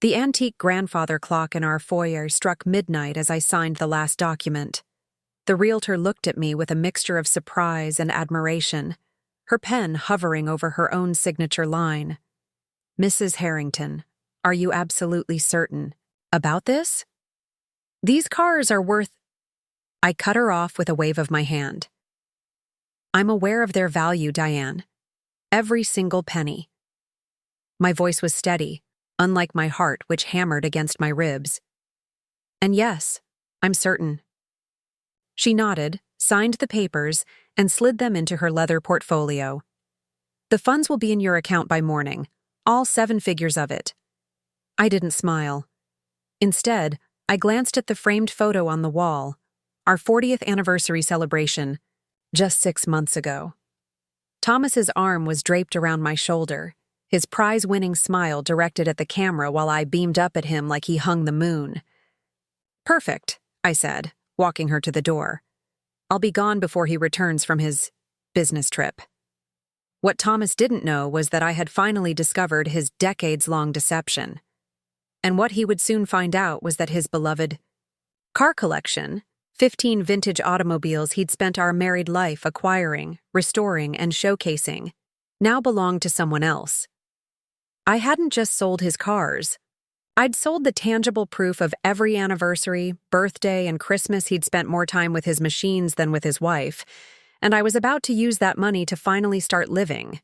The antique grandfather clock in our foyer struck midnight as I signed the last document. The realtor looked at me with a mixture of surprise and admiration, her pen hovering over her own signature line. "Mrs. Harrington, are you absolutely certain about this? These cars are worth—" I cut her off with a wave of my hand. "I'm aware of their value, Diane. Every single penny." My voice was steady, unlike my heart, which hammered against my ribs. "And yes, I'm certain." She nodded, signed the papers, and slid them into her leather portfolio. "The funds will be in your account by morning, all 7 figures of it." I didn't smile. Instead, I glanced at the framed photo on the wall, our 40th anniversary celebration, just 6 months ago. Thomas's arm was draped around my shoulder, his prize-winning smile directed at the camera while I beamed up at him like he hung the moon. "Perfect," I said, walking her to the door. "I'll be gone before he returns from his business trip." What Thomas didn't know was that I had finally discovered his decades-long deception. And what he would soon find out was that his beloved car collection, 15 vintage automobiles he'd spent our married life acquiring, restoring, and showcasing, now belonged to someone else. I hadn't just sold his cars. I'd sold the tangible proof of every anniversary, birthday, and Christmas he'd spent more time with his machines than with his wife, and I was about to use that money to finally start living.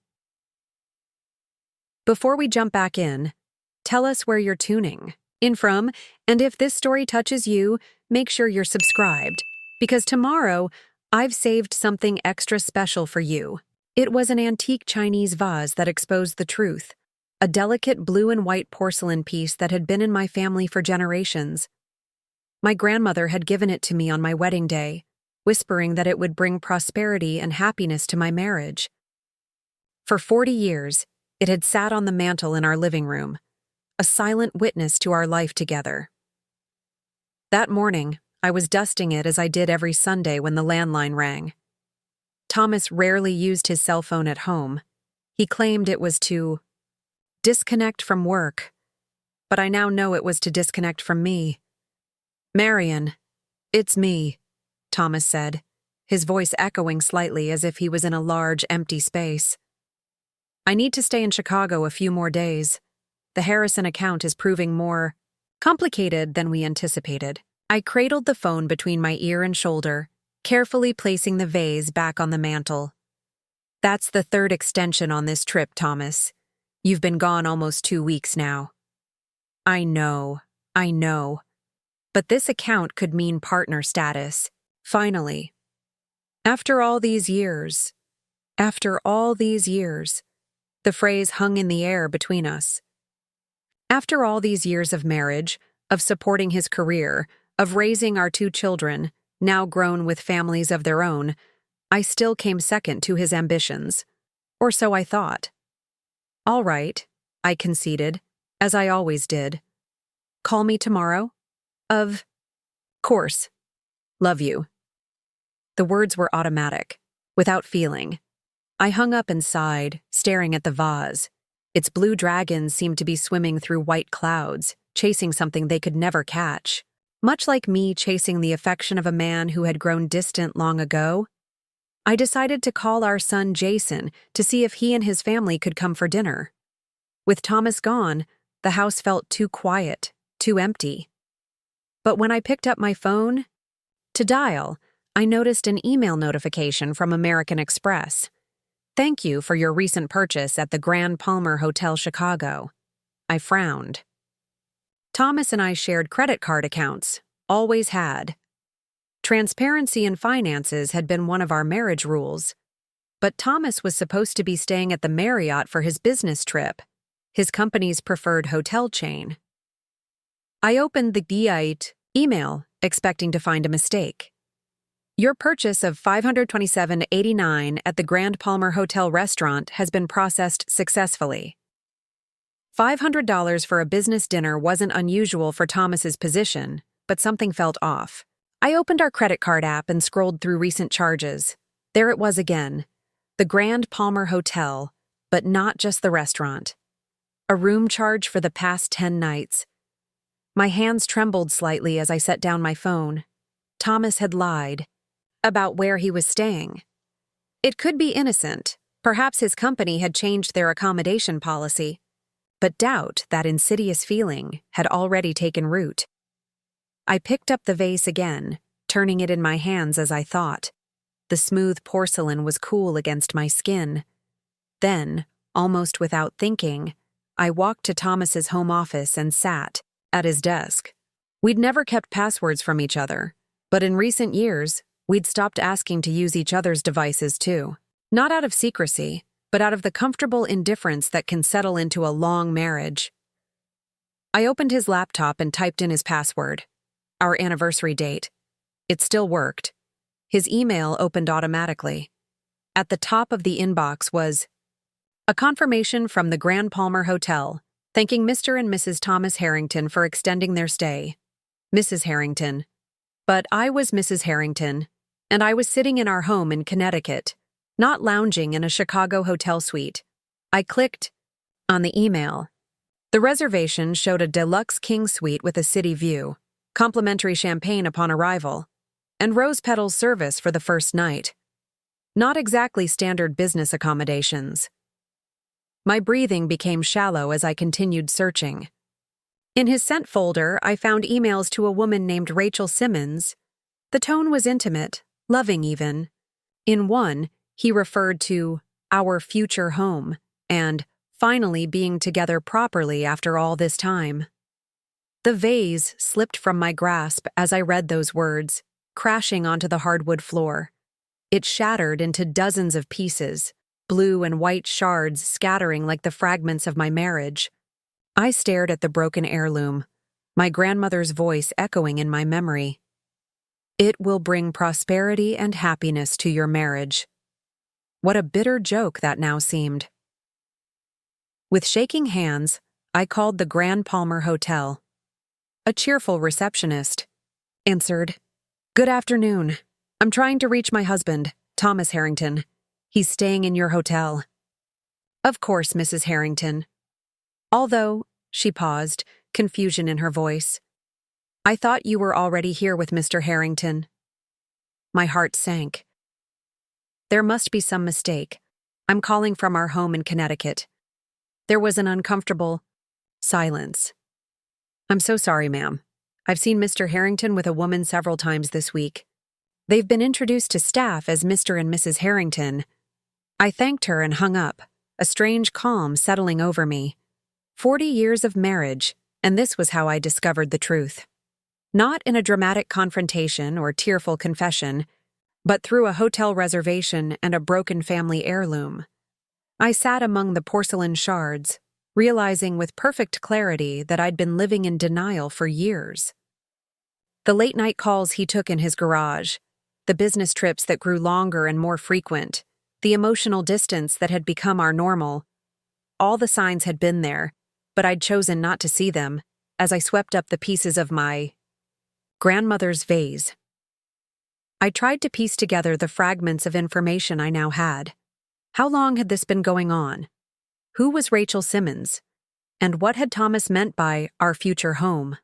Before we jump back in, tell us where you're tuning in from, and if this story touches you, make sure you're subscribed, because tomorrow, I've saved something extra special for you. It was an antique Chinese vase that exposed the truth, a delicate blue and white porcelain piece that had been in my family for generations. My grandmother had given it to me on my wedding day, whispering that it would bring prosperity and happiness to my marriage. For 40 years, it had sat on the mantel in our living room, a silent witness to our life together. That morning, I was dusting it as I did every Sunday when the landline rang. Thomas rarely used his cell phone at home. He claimed it was to disconnect from work, but I now know it was to disconnect from me. "Marion, it's me," Thomas said, his voice echoing slightly as if he was in a large, empty space. "I need to stay in Chicago a few more days. The Harrison account is proving more complicated than we anticipated." I cradled the phone between my ear and shoulder, carefully placing the vase back on the mantel. "That's the 3rd extension on this trip, Thomas. You've been gone almost 2 weeks now." I know. But this account could mean partner status. Finally. After all these years, the phrase hung in the air between us. After all these years of marriage, of supporting his career, of raising our 2 children, now grown with families of their own, I still came second to his ambitions. Or so I thought. "All right," I conceded, as I always did. "Call me tomorrow?" "Of course. Love you." The words were automatic, without feeling. I hung up and sighed, staring at the vase. Its blue dragons seemed to be swimming through white clouds, chasing something they could never catch. Much like me chasing the affection of a man who had grown distant long ago, I decided to call our son Jason to see if he and his family could come for dinner. With Thomas gone, the house felt too quiet, too empty. But when I picked up my phone to dial, I noticed an email notification from American Express. "Thank you for your recent purchase at the Grand Palmer Hotel Chicago." I frowned. Thomas and I shared credit card accounts, always had. Transparency in finances had been one of our marriage rules. But Thomas was supposed to be staying at the Marriott for his business trip, his company's preferred hotel chain. I opened the DIT email, expecting to find a mistake. "Your purchase of $527.89 at the Grand Palmer Hotel restaurant has been processed successfully." $500 for a business dinner wasn't unusual for Thomas's position, but something felt off. I opened our credit card app and scrolled through recent charges. There it was again. The Grand Palmer Hotel, but not just the restaurant. A room charge for the past 10 nights. My hands trembled slightly as I set down my phone. Thomas had lied about where he was staying. It could be innocent. Perhaps his company had changed their accommodation policy. But doubt, that insidious feeling, had already taken root. I picked up the vase again, turning it in my hands as I thought. The smooth porcelain was cool against my skin. Then, almost without thinking, I walked to Thomas's home office and sat at his desk. We'd never kept passwords from each other, but in recent years, we'd stopped asking to use each other's devices too. Not out of secrecy, but out of the comfortable indifference that can settle into a long marriage. I opened his laptop and typed in his password, our anniversary date. It still worked. His email opened automatically. At the top of the inbox was a confirmation from the Grand Palmer Hotel, thanking Mr. and Mrs. Thomas Harrington for extending their stay. Mrs. Harrington. But I was Mrs. Harrington, and I was sitting in our home in Connecticut, not lounging in a Chicago hotel suite. I clicked on the email. The reservation showed a deluxe king suite with a city view, complimentary champagne upon arrival, and rose petals service for the first night. Not exactly standard business accommodations. My breathing became shallow as I continued searching. In his sent folder, I found emails to a woman named Rachel Simmons. The tone was intimate, loving even. In one, he referred to our future home and finally being together properly after all this time. The vase slipped from my grasp as I read those words, crashing onto the hardwood floor. It shattered into dozens of pieces, blue and white shards scattering like the fragments of my marriage. I stared at the broken heirloom, my grandmother's voice echoing in my memory. It will bring prosperity and happiness to your marriage. What a bitter joke that now seemed. With shaking hands, I called the Grand Palmer Hotel. A cheerful receptionist answered. Good afternoon. I'm trying to reach my husband, Thomas Harrington. He's staying in your hotel. Of course, Mrs. Harrington. Although, she paused, confusion in her voice. I thought you were already here with Mr. Harrington. My heart sank. There must be some mistake. I'm calling from our home in Connecticut. There was an uncomfortable silence. I'm so sorry, ma'am. I've seen Mr. Harrington with a woman several times this week. They've been introduced to staff as Mr. and Mrs. Harrington. I thanked her and hung up, a strange calm settling over me. 40 years of marriage, and this was how I discovered the truth. Not in a dramatic confrontation or tearful confession, but through a hotel reservation and a broken family heirloom. I sat among the porcelain shards, realizing with perfect clarity that I'd been living in denial for years. The late-night calls he took in his garage, the business trips that grew longer and more frequent, the emotional distance that had become our normal. All the signs had been there, but I'd chosen not to see them as I swept up the pieces of my grandmother's vase. I tried to piece together the fragments of information I now had. How long had this been going on? Who was Rachel Simmons? And what had Thomas meant by our future home?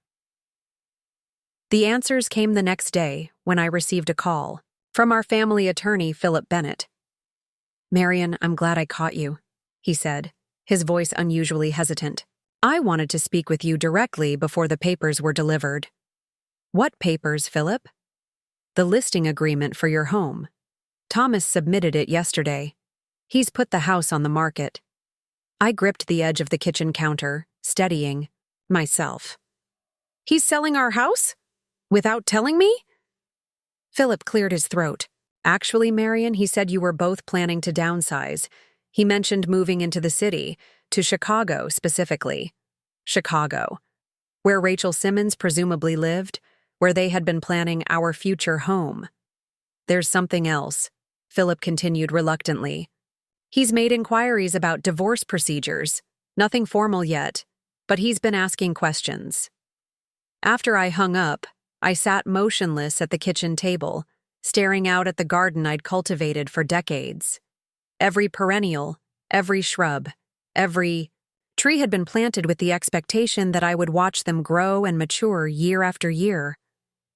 The answers came the next day when I received a call from our family attorney, Philip Bennett. Marian, I'm glad I caught you, he said, his voice unusually hesitant. I wanted to speak with you directly before the papers were delivered. What papers, Philip? The listing agreement for your home. Thomas submitted it yesterday. He's put the house on the market. I gripped the edge of the kitchen counter, steadying myself. He's selling our house? Without telling me? Philip cleared his throat. Actually, Marian, he said you were both planning to downsize. He mentioned moving into the city, to Chicago specifically. Chicago, where Rachel Simmons presumably lived, where they had been planning our future home. There's something else, Philip continued reluctantly. He's made inquiries about divorce procedures. Nothing formal yet, but he's been asking questions. After I hung up, I sat motionless at the kitchen table, staring out at the garden I'd cultivated for decades. Every perennial, every shrub, every Tree had been planted with the expectation that I would watch them grow and mature year after year,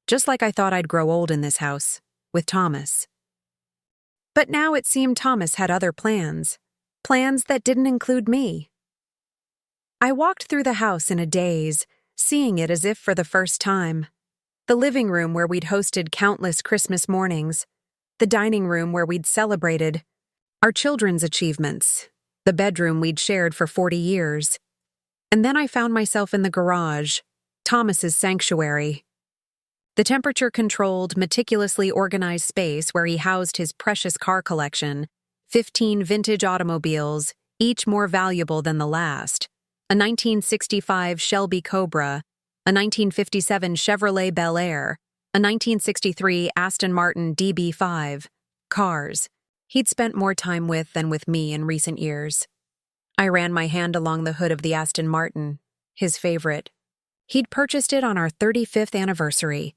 just like I thought I'd grow old in this house, with Thomas. But now it seemed Thomas had other plans that didn't include me. I walked through the house in a daze, seeing it as if for the first time. The living room where we'd hosted countless Christmas mornings, the dining room where we'd celebrated our children's achievements, the bedroom we'd shared for 40 years. And then I found myself in the garage, Thomas's sanctuary. The temperature-controlled, meticulously organized space where he housed his precious car collection, 15 vintage automobiles, each more valuable than the last, a 1965 Shelby Cobra, a 1957 Chevrolet Bel Air, a 1963 Aston Martin DB5, cars he'd spent more time with than with me in recent years. I ran my hand along the hood of the Aston Martin, his favorite. He'd purchased it on our 35th anniversary,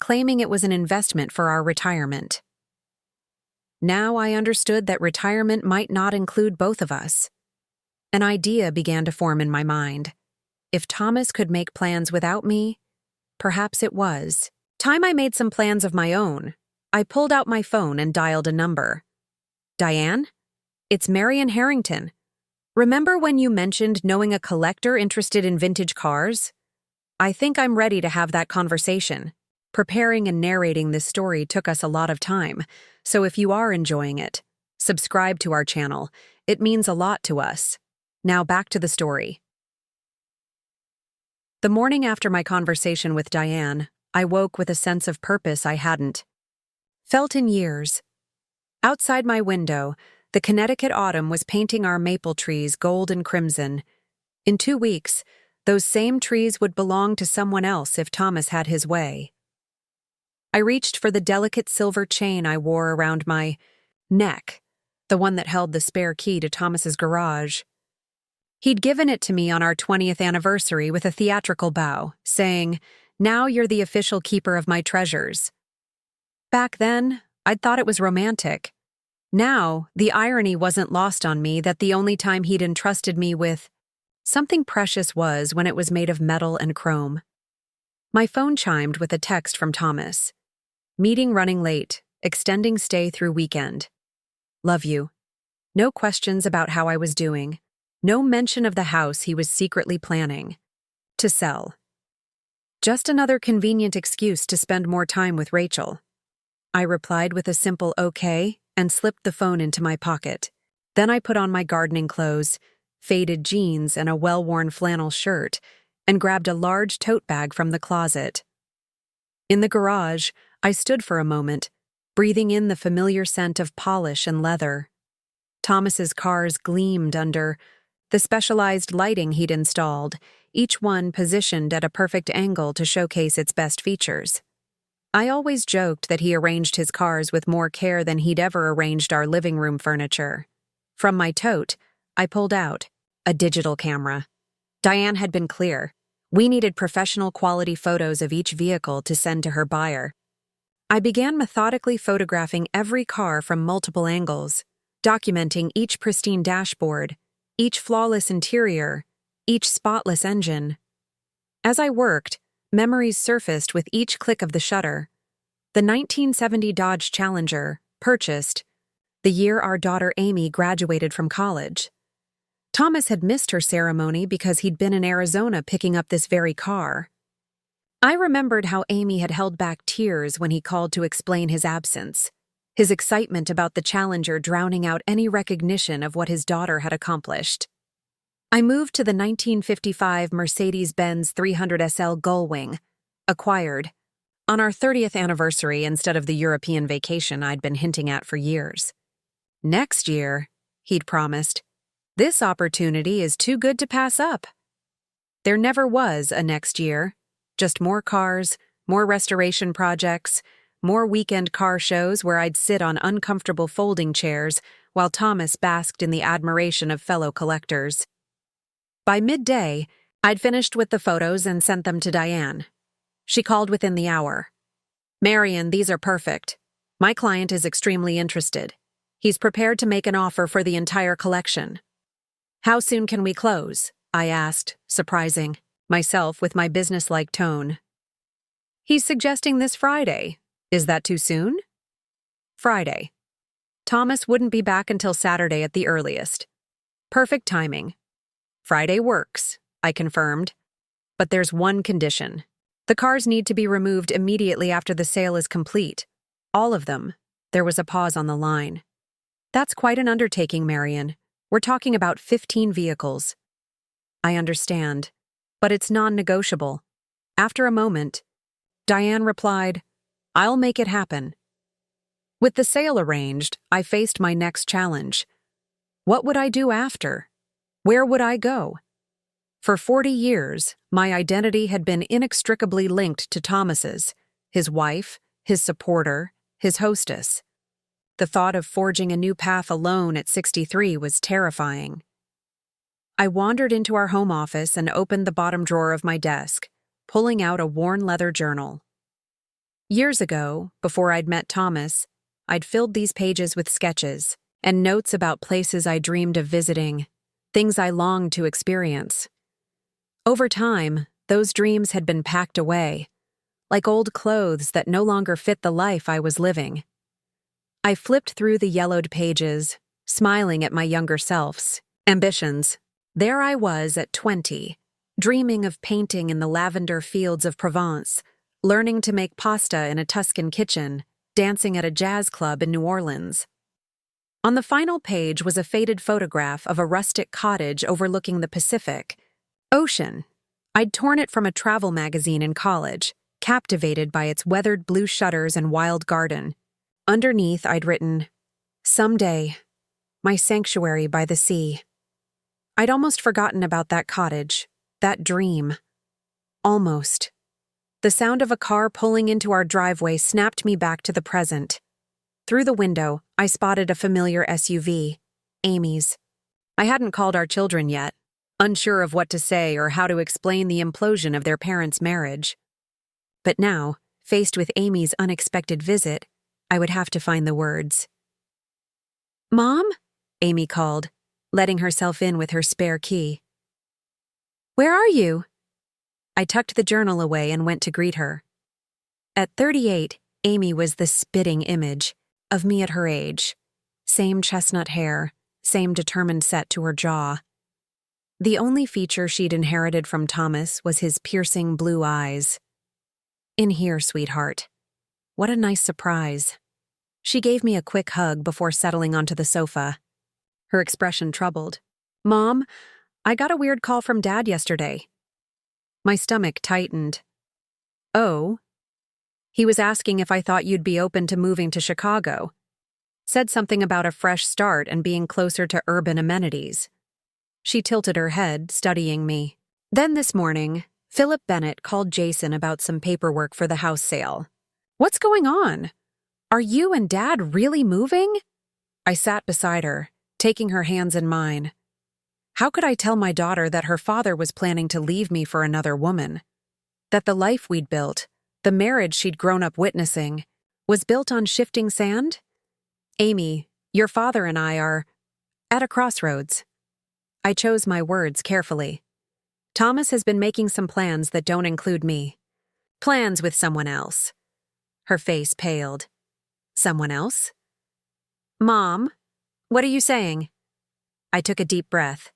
claiming it was an investment for our retirement. Now I understood that retirement might not include both of us. An idea began to form in my mind. If Thomas could make plans without me, perhaps it was time I made some plans of my own. I pulled out my phone and dialed a number. Diane? It's Marion Harrington. Remember when you mentioned knowing a collector interested in vintage cars? I think I'm ready to have that conversation. Preparing and narrating this story took us a lot of time, so if you are enjoying it, subscribe to our channel. It means a lot to us. Now back to the story. The morning after my conversation with Diane, I woke with a sense of purpose I hadn't felt in years. Outside my window, the Connecticut autumn was painting our maple trees gold and crimson. In 2 weeks, those same trees would belong to someone else if Thomas had his way. I reached for the delicate silver chain I wore around my neck, the one that held the spare key to Thomas's garage. He'd given it to me on our 20th anniversary with a theatrical bow, saying, "Now you're the official keeper of my treasures." Back then, I'd thought it was romantic. Now, the irony wasn't lost on me that the only time he'd entrusted me with something precious was when it was made of metal and chrome. My phone chimed with a text from Thomas. Meeting running late, extending stay through weekend. Love you. No questions about how I was doing. No mention of the house he was secretly planning to sell. Just another convenient excuse to spend more time with Rachel. I replied with a simple okay and slipped the phone into my pocket. Then I put on my gardening clothes, faded jeans and a well-worn flannel shirt, and grabbed a large tote bag from the closet. In the garage, I stood for a moment, breathing in the familiar scent of polish and leather. Thomas's cars gleamed under the specialized lighting he'd installed, each one positioned at a perfect angle to showcase its best features. I always joked that he arranged his cars with more care than he'd ever arranged our living room furniture. From my tote, I pulled out a digital camera. Diane had been clear. We needed professional quality photos of each vehicle to send to her buyer. I began methodically photographing every car from multiple angles, documenting each pristine dashboard, each flawless interior, each spotless engine. As I worked, memories surfaced with each click of the shutter. The 1970 Dodge Challenger, purchased the year our daughter Amy graduated from college. Thomas had missed her ceremony because he'd been in Arizona picking up this very car. I remembered how Amy had held back tears when he called to explain his absence, his excitement about the Challenger drowning out any recognition of what his daughter had accomplished. I moved to the 1955 Mercedes-Benz 300 SL Gullwing, acquired on our 30th anniversary instead of the European vacation I'd been hinting at for years. Next year, he'd promised, this opportunity is too good to pass up. There never was a next year, just more cars, more restoration projects, more weekend car shows where I'd sit on uncomfortable folding chairs while Thomas basked in the admiration of fellow collectors. By midday, I'd finished with the photos and sent them to Diane. She called within the hour. Marion, these are perfect. My client is extremely interested. He's prepared to make an offer for the entire collection. How soon can we close? I asked, surprising myself with my businesslike tone. He's suggesting this Friday. Is that too soon? Friday. Thomas wouldn't be back until Saturday at the earliest. Perfect timing. Friday works, I confirmed. But there's one condition. The cars need to be removed immediately after the sale is complete. All of them. There was a pause on the line. That's quite an undertaking, Marion. We're talking about 15 vehicles. I understand, but it's non-negotiable. After a moment, Diane replied, I'll make it happen. With the sale arranged, I faced my next challenge. What would I do after? Where would I go? For 40 years, my identity had been inextricably linked to Thomas's, his wife, his supporter, his hostess. The thought of forging a new path alone at 63 was terrifying. I wandered into our home office and opened the bottom drawer of my desk, pulling out a worn leather journal. Years ago, before I'd met Thomas, I'd filled these pages with sketches and notes about places I dreamed of visiting, things I longed to experience. Over time, those dreams had been packed away, like old clothes that no longer fit the life I was living. I flipped through the yellowed pages, smiling at my younger self's ambitions. There I was at 20, dreaming of painting in the lavender fields of Provence, learning to make pasta in a Tuscan kitchen, dancing at a jazz club in New Orleans. On the final page was a faded photograph of a rustic cottage overlooking the Pacific Ocean. I'd torn it from a travel magazine in college, captivated by its weathered blue shutters and wild garden. Underneath, I'd written, "Someday, my sanctuary by the sea." I'd almost forgotten about that cottage, that dream. Almost. The sound of a car pulling into our driveway snapped me back to the present. Through the window, I spotted a familiar SUV, Amy's. I hadn't called our children yet, unsure of what to say or how to explain the implosion of their parents' marriage. But now, faced with Amy's unexpected visit, I would have to find the words. "Mom?" Amy called, letting herself in with her spare key. "Where are you?" I tucked the journal away and went to greet her. At 38, Amy was the spitting image of me at her age. Same chestnut hair, same determined set to her jaw. The only feature she'd inherited from Thomas was his piercing blue eyes. "In here, sweetheart." What a nice surprise. She gave me a quick hug before settling onto the sofa. Her expression troubled. "Mom, I got a weird call from Dad yesterday." My stomach tightened. "Oh?" "He was asking if I thought you'd be open to moving to Chicago. Said something about a fresh start and being closer to urban amenities." She tilted her head, studying me. Then this morning, Philip Bennett called Jason about some paperwork for the house sale. "What's going on? Are you and Dad really moving?" I sat beside her, taking her hands in mine. How could I tell my daughter that her father was planning to leave me for another woman? That the life we'd built, the marriage she'd grown up witnessing, was built on shifting sand? "Amy, your father and I are at a crossroads." I chose my words carefully. "Thomas has been making some plans that don't include me. Plans with someone else." Her face paled. "Someone else?" "Mom, what are you saying?" I took a deep breath.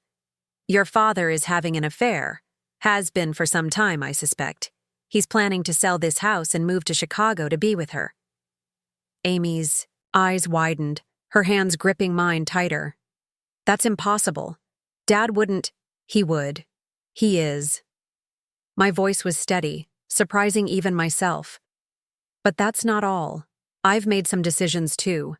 "Your father is having an affair. Has been for some time, I suspect. He's planning to sell this house and move to Chicago to be with her." Amy's eyes widened, her hands gripping mine tighter. "That's impossible. Dad wouldn't." "He would. He is." My voice was steady, surprising even myself. But that's not all. I've made some decisions too.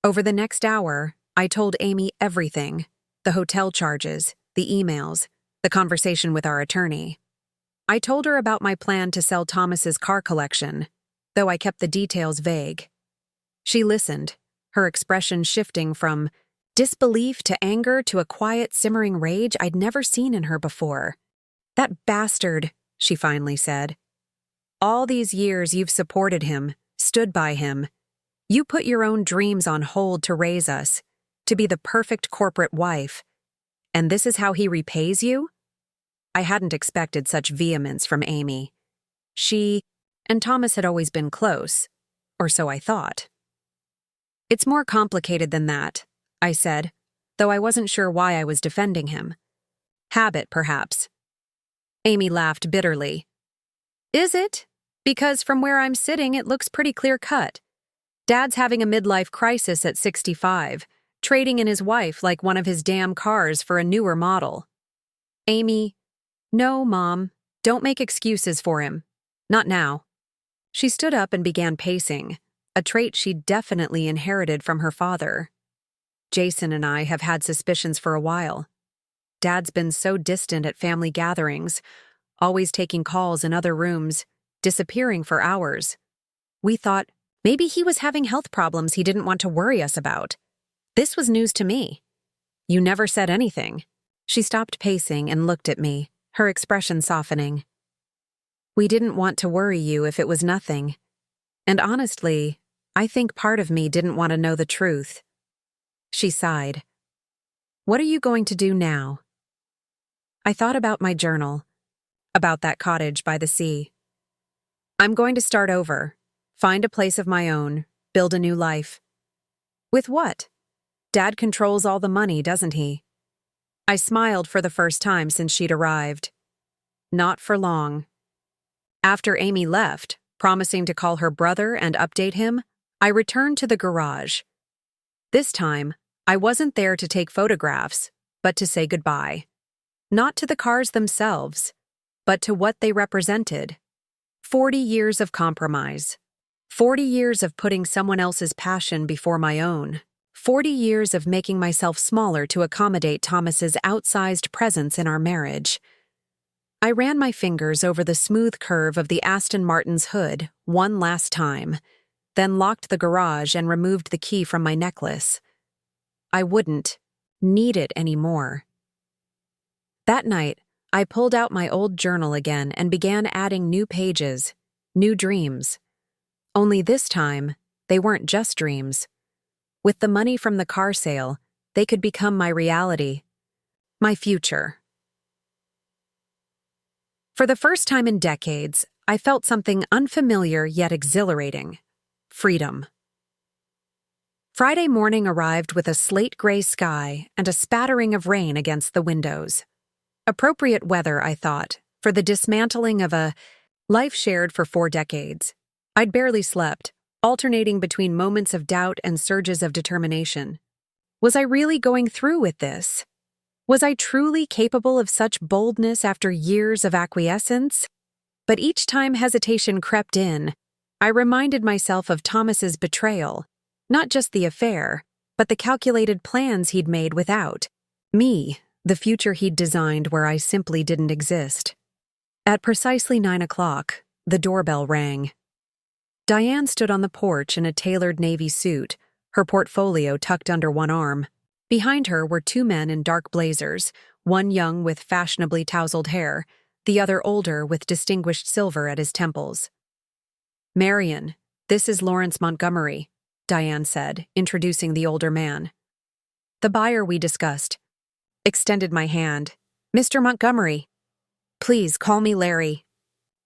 Over the next hour, I told Amy everything. The hotel charges, the emails, the conversation with our attorney. I told her about my plan to sell Thomas's car collection, though I kept the details vague. She listened, her expression shifting from disbelief to anger to a quiet, simmering rage I'd never seen in her before. "That bastard," she finally said. "All these years you've supported him, stood by him. You put your own dreams on hold to raise us, to be the perfect corporate wife. And this is how he repays you? I hadn't expected such vehemence from Amy. She and Thomas had always been close, or so I thought. "It's more complicated than that," I said, though I wasn't sure why I was defending him. "Habit, perhaps." Amy laughed bitterly. "Is it? Because from where I'm sitting, it looks pretty clear-cut. Dad's having a midlife crisis at 65, trading in his wife like one of his damn cars for a newer model." Amy, "No, Mom, don't make excuses for him. Not now." She stood up and began pacing, a trait she'd definitely inherited from her father. "Jason and I have had suspicions for a while. Dad's been so distant at family gatherings, always taking calls in other rooms, disappearing for hours. We thought maybe he was having health problems he didn't want to worry us about. This was news to me. You never said anything." She stopped pacing and looked at me, her expression softening. "We didn't want to worry you if it was nothing. And honestly, I think part of me didn't want to know the truth." She sighed. "What are you going to do now?" I thought about my journal, about that cottage by the sea. "I'm going to start over, find a place of my own, build a new life." "With what? Dad controls all the money, doesn't he?" I smiled for the first time since she'd arrived. "Not for long." After Amy left, promising to call her brother and update him, I returned to the garage. This time, I wasn't there to take photographs, but to say goodbye. Not to the cars themselves, but to what they represented. 40 years of compromise. 40 years of putting someone else's passion before my own. 40 years of making myself smaller to accommodate Thomas's outsized presence in our marriage. I ran my fingers over the smooth curve of the Aston Martin's hood one last time, then locked the garage and removed the key from my necklace. I wouldn't need it anymore. That night, I pulled out my old journal again and began adding new pages, new dreams. Only this time, they weren't just dreams. With the money from the car sale, they could become my reality, my future. For the first time in decades, I felt something unfamiliar yet exhilarating: freedom. Friday morning arrived with a slate-gray sky and a spattering of rain against the windows. Appropriate weather, I thought, for the dismantling of a life shared for 4 decades. I'd barely slept, alternating between moments of doubt and surges of determination. Was I really going through with this? Was I truly capable of such boldness after years of acquiescence? But each time hesitation crept in, I reminded myself of Thomas's betrayal, not just the affair, but the calculated plans he'd made without me, the future he'd designed where I simply didn't exist. At precisely 9 o'clock, the doorbell rang. Diane stood on the porch in a tailored navy suit, her portfolio tucked under one arm. Behind her were 2 men in dark blazers, one young with fashionably tousled hair, the other older with distinguished silver at his temples. "Marion, this is Lawrence Montgomery," Diane said, introducing the older man. "The buyer we discussed." Extended my hand. "Mr. Montgomery." "Please call me Larry."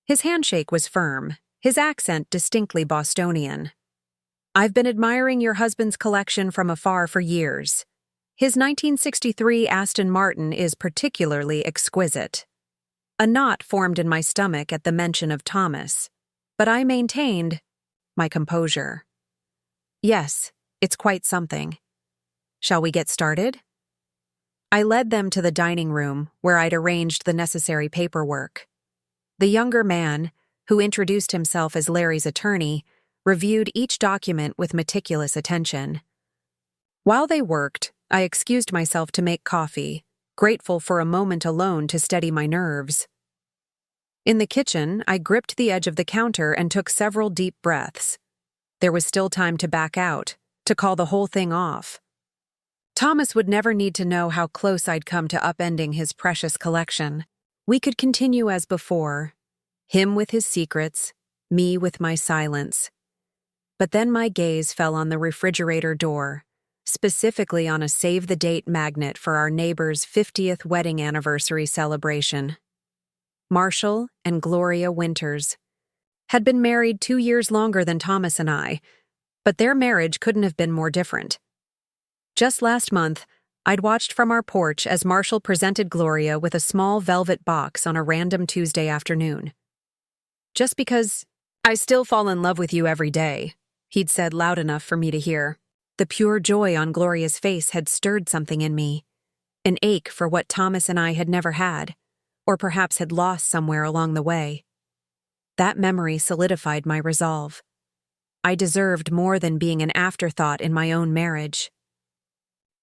His handshake was firm, his accent distinctly Bostonian. "I've been admiring your husband's collection from afar for years. His 1963 Aston Martin is particularly exquisite." A knot formed in my stomach at the mention of Thomas, but I maintained my composure. "Yes, it's quite something. Shall we get started?" I led them to the dining room, where I'd arranged the necessary paperwork. The younger man, who introduced himself as Larry's attorney, reviewed each document with meticulous attention. While they worked, I excused myself to make coffee, grateful for a moment alone to steady my nerves. In the kitchen, I gripped the edge of the counter and took several deep breaths. There was still time to back out, to call the whole thing off. Thomas would never need to know how close I'd come to upending his precious collection. We could continue as before, him with his secrets, me with my silence. But then my gaze fell on the refrigerator door, specifically on a save-the-date magnet for our neighbor's 50th wedding anniversary celebration. Marshall and Gloria Winters, had been married 2 years longer than Thomas and I, but their marriage couldn't have been more different. Just last month, I'd watched from our porch as Marshall presented Gloria with a small velvet box on a random Tuesday afternoon. "Just because I still fall in love with you every day," he'd said loud enough for me to hear. The pure joy on Gloria's face had stirred something in me, an ache for what Thomas and I had never had, or perhaps had lost somewhere along the way. That memory solidified my resolve. I deserved more than being an afterthought in my own marriage.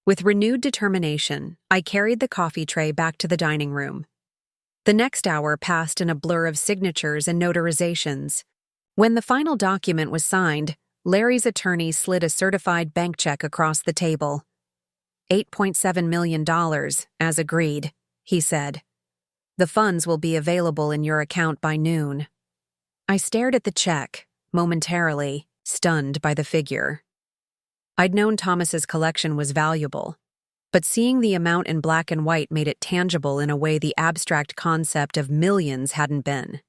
With renewed determination, I carried the coffee tray back to the dining room. The next hour passed in a blur of signatures and notarizations. When the final document was signed, Larry's attorney slid a certified bank check across the table. $8.7 million, as agreed, he said. "The funds will be available in your account by noon." I stared at the check, momentarily, stunned by the figure. I'd known Thomas's collection was valuable, but seeing the amount in black and white made it tangible in a way the abstract concept of millions hadn't been.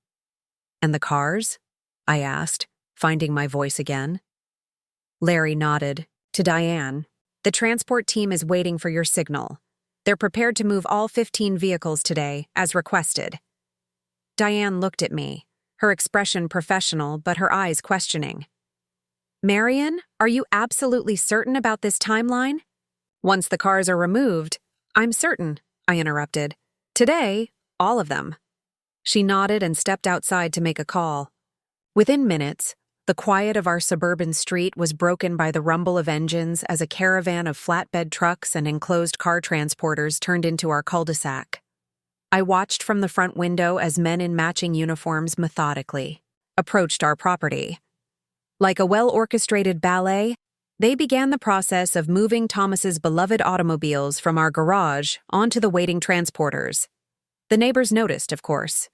"And the cars?" I asked, finding my voice again. Larry nodded. To Diane, "The transport team is waiting for your signal. They're prepared to move all 15 vehicles today, as requested." Diane looked at me, her expression professional but her eyes questioning. "Marion, are you absolutely certain about this timeline?" "Once the cars are removed, I'm certain," I interrupted. "Today, all of them." She nodded and stepped outside to make a call. Within minutes, the quiet of our suburban street was broken by the rumble of engines as a caravan of flatbed trucks and enclosed car transporters turned into our cul-de-sac. I watched from the front window as men in matching uniforms methodically approached our property. Like a well-orchestrated ballet, they began the process of moving Thomas's beloved automobiles from our garage onto the waiting transporters. The neighbors noticed, of course.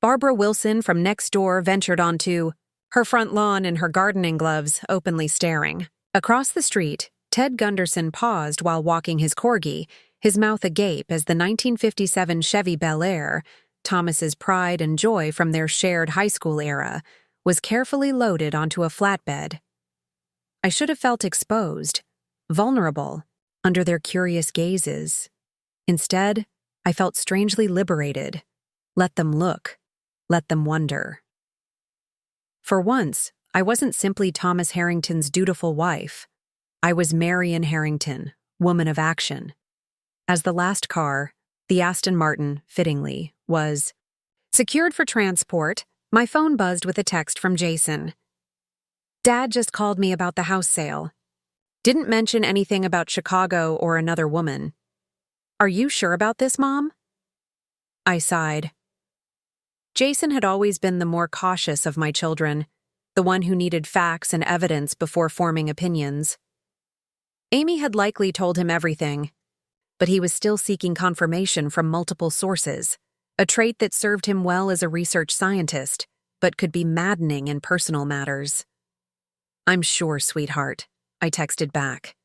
Barbara Wilson from next door ventured onto her front lawn in her gardening gloves, openly staring. Across the street, Ted Gunderson paused while walking his corgi, his mouth agape as the 1957 Chevy Bel Air, Thomas's pride and joy from their shared high school era, was carefully loaded onto a flatbed. I should have felt exposed, vulnerable, under their curious gazes. Instead, I felt strangely liberated. Let them look. Let them wonder. For once, I wasn't simply Thomas Harrington's dutiful wife. I was Marion Harrington, woman of action. As the last car, the Aston Martin, fittingly, was secured for transport, my phone buzzed with a text from Jason. "Dad just called me about the house sale. Didn't mention anything about Chicago or another woman. Are you sure about this, Mom?" I sighed. Jason had always been the more cautious of my children, the one who needed facts and evidence before forming opinions. Amy had likely told him everything, but he was still seeking confirmation from multiple sources, a trait that served him well as a research scientist, but could be maddening in personal matters. "I'm sure, sweetheart," I texted back.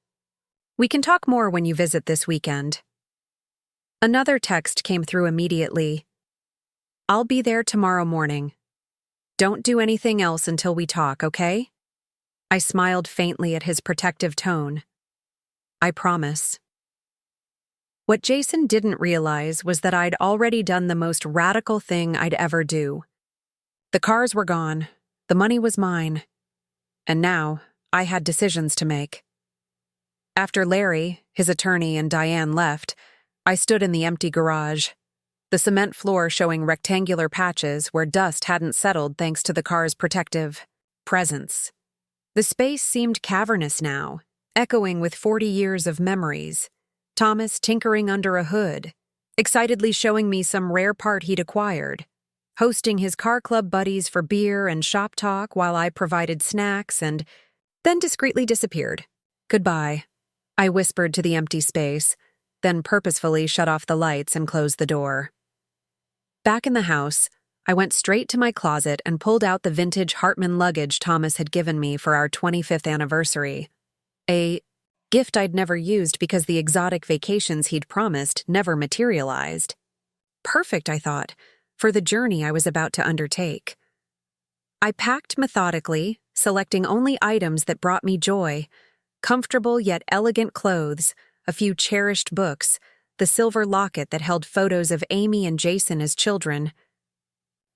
"We can talk more when you visit this weekend." Another text came through immediately. "I'll be there tomorrow morning. Don't do anything else until we talk, okay?" I smiled faintly at his protective tone. "I promise." What Jason didn't realize was that I'd already done the most radical thing I'd ever do. The cars were gone, the money was mine, and now I had decisions to make. After Larry, his attorney, and Diane left, I stood in the empty garage, the cement floor showing rectangular patches where dust hadn't settled thanks to the car's protective presence. The space seemed cavernous now, echoing with 40 years of memories. Thomas tinkering under a hood, excitedly showing me some rare part he'd acquired, hosting his car club buddies for beer and shop talk while I provided snacks and then discreetly disappeared. "Goodbye," I whispered to the empty space, then purposefully shut off the lights and closed the door. Back in the house, I went straight to my closet and pulled out the vintage Hartman luggage Thomas had given me for our 25th anniversary. A gift I'd never used because the exotic vacations he'd promised never materialized. Perfect, I thought. for the journey I was about to undertake. I packed methodically, selecting only items that brought me joy: comfortable yet elegant clothes, a few cherished books, the silver locket that held photos of Amy and Jason as children.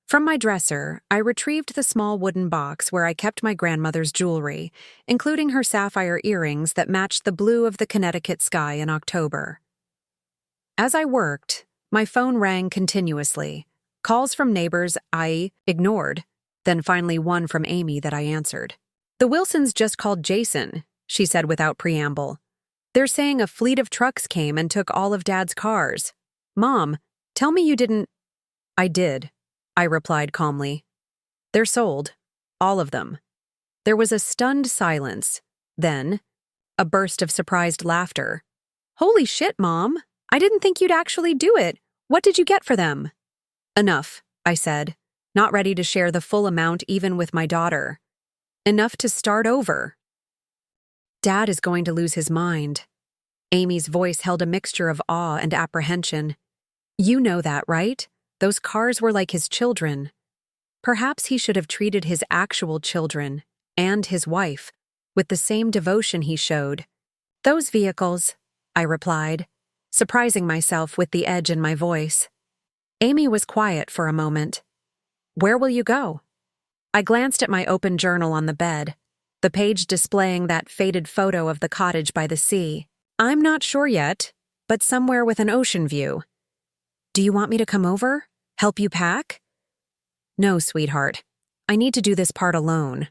From my dresser, I retrieved the small wooden box where I kept my grandmother's jewelry, including her sapphire earrings that matched the blue of the Connecticut sky in October. As I worked, my phone rang continuously. Calls from neighbors I ignored, then finally one from Amy that I answered. "The Wilsons just called Jason," she said without preamble. "They're saying a fleet of trucks came and took all of Dad's cars. Mom, tell me you didn't—" "I did," I replied calmly. "They're sold. All of them." There was a stunned silence. Then, a burst of surprised laughter. "Holy shit, Mom! I didn't think you'd actually do it. What did you get for them?" "Enough," I said, not ready to share the full amount even with my daughter. "Enough to start over." "Dad is going to lose his mind." Amy's voice held a mixture of awe and apprehension. "You know that, right? Those cars were like his children. Perhaps he should have treated his actual children, and his wife, with the same devotion he showed." "Those vehicles," I replied, surprising myself with the edge in my voice. Amy was quiet for a moment. "Where will you go?" I glanced at my open journal on the bed, the page displaying that faded photo of the cottage by the sea. "I'm not sure yet, but somewhere with an ocean view." "Do you want me to come over? Help you pack?" "No, sweetheart. I need to do this part alone."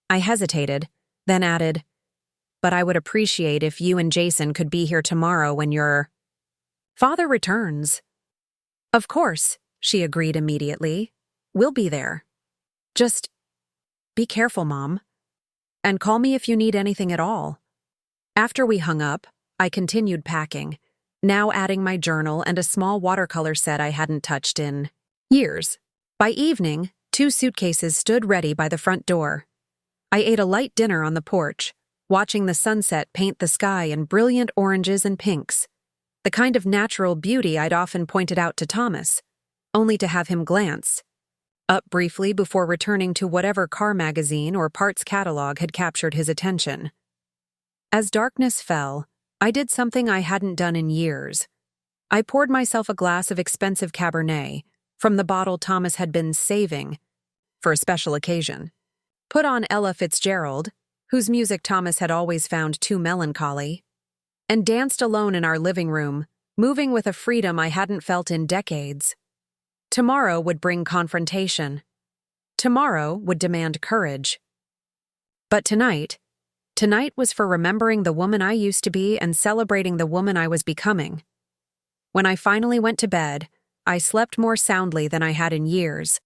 I hesitated, then added, "But I would appreciate if you and Jason could be here tomorrow when your father returns." "Of course," she agreed immediately. "We'll be there. Just be careful, Mom. And call me if you need anything at all." After we hung up, I continued packing, now adding my journal and a small watercolor set I hadn't touched in years. By evening, 2 suitcases stood ready by the front door. I ate a light dinner on the porch, watching the sunset paint the sky in brilliant oranges and pinks, the kind of natural beauty I'd often pointed out to Thomas, only to have him glance up briefly before returning to whatever car magazine or parts catalog had captured his attention. As darkness fell, I did something I hadn't done in years. I poured myself a glass of expensive Cabernet from the bottle Thomas had been saving for a special occasion, put on Ella Fitzgerald, whose music Thomas had always found too melancholy, and danced alone in our living room, moving with a freedom I hadn't felt in decades. Tomorrow would bring confrontation. Tomorrow would demand courage. But tonight was for remembering the woman I used to be and celebrating the woman I was becoming. When I finally went to bed, I slept more soundly than I had in years,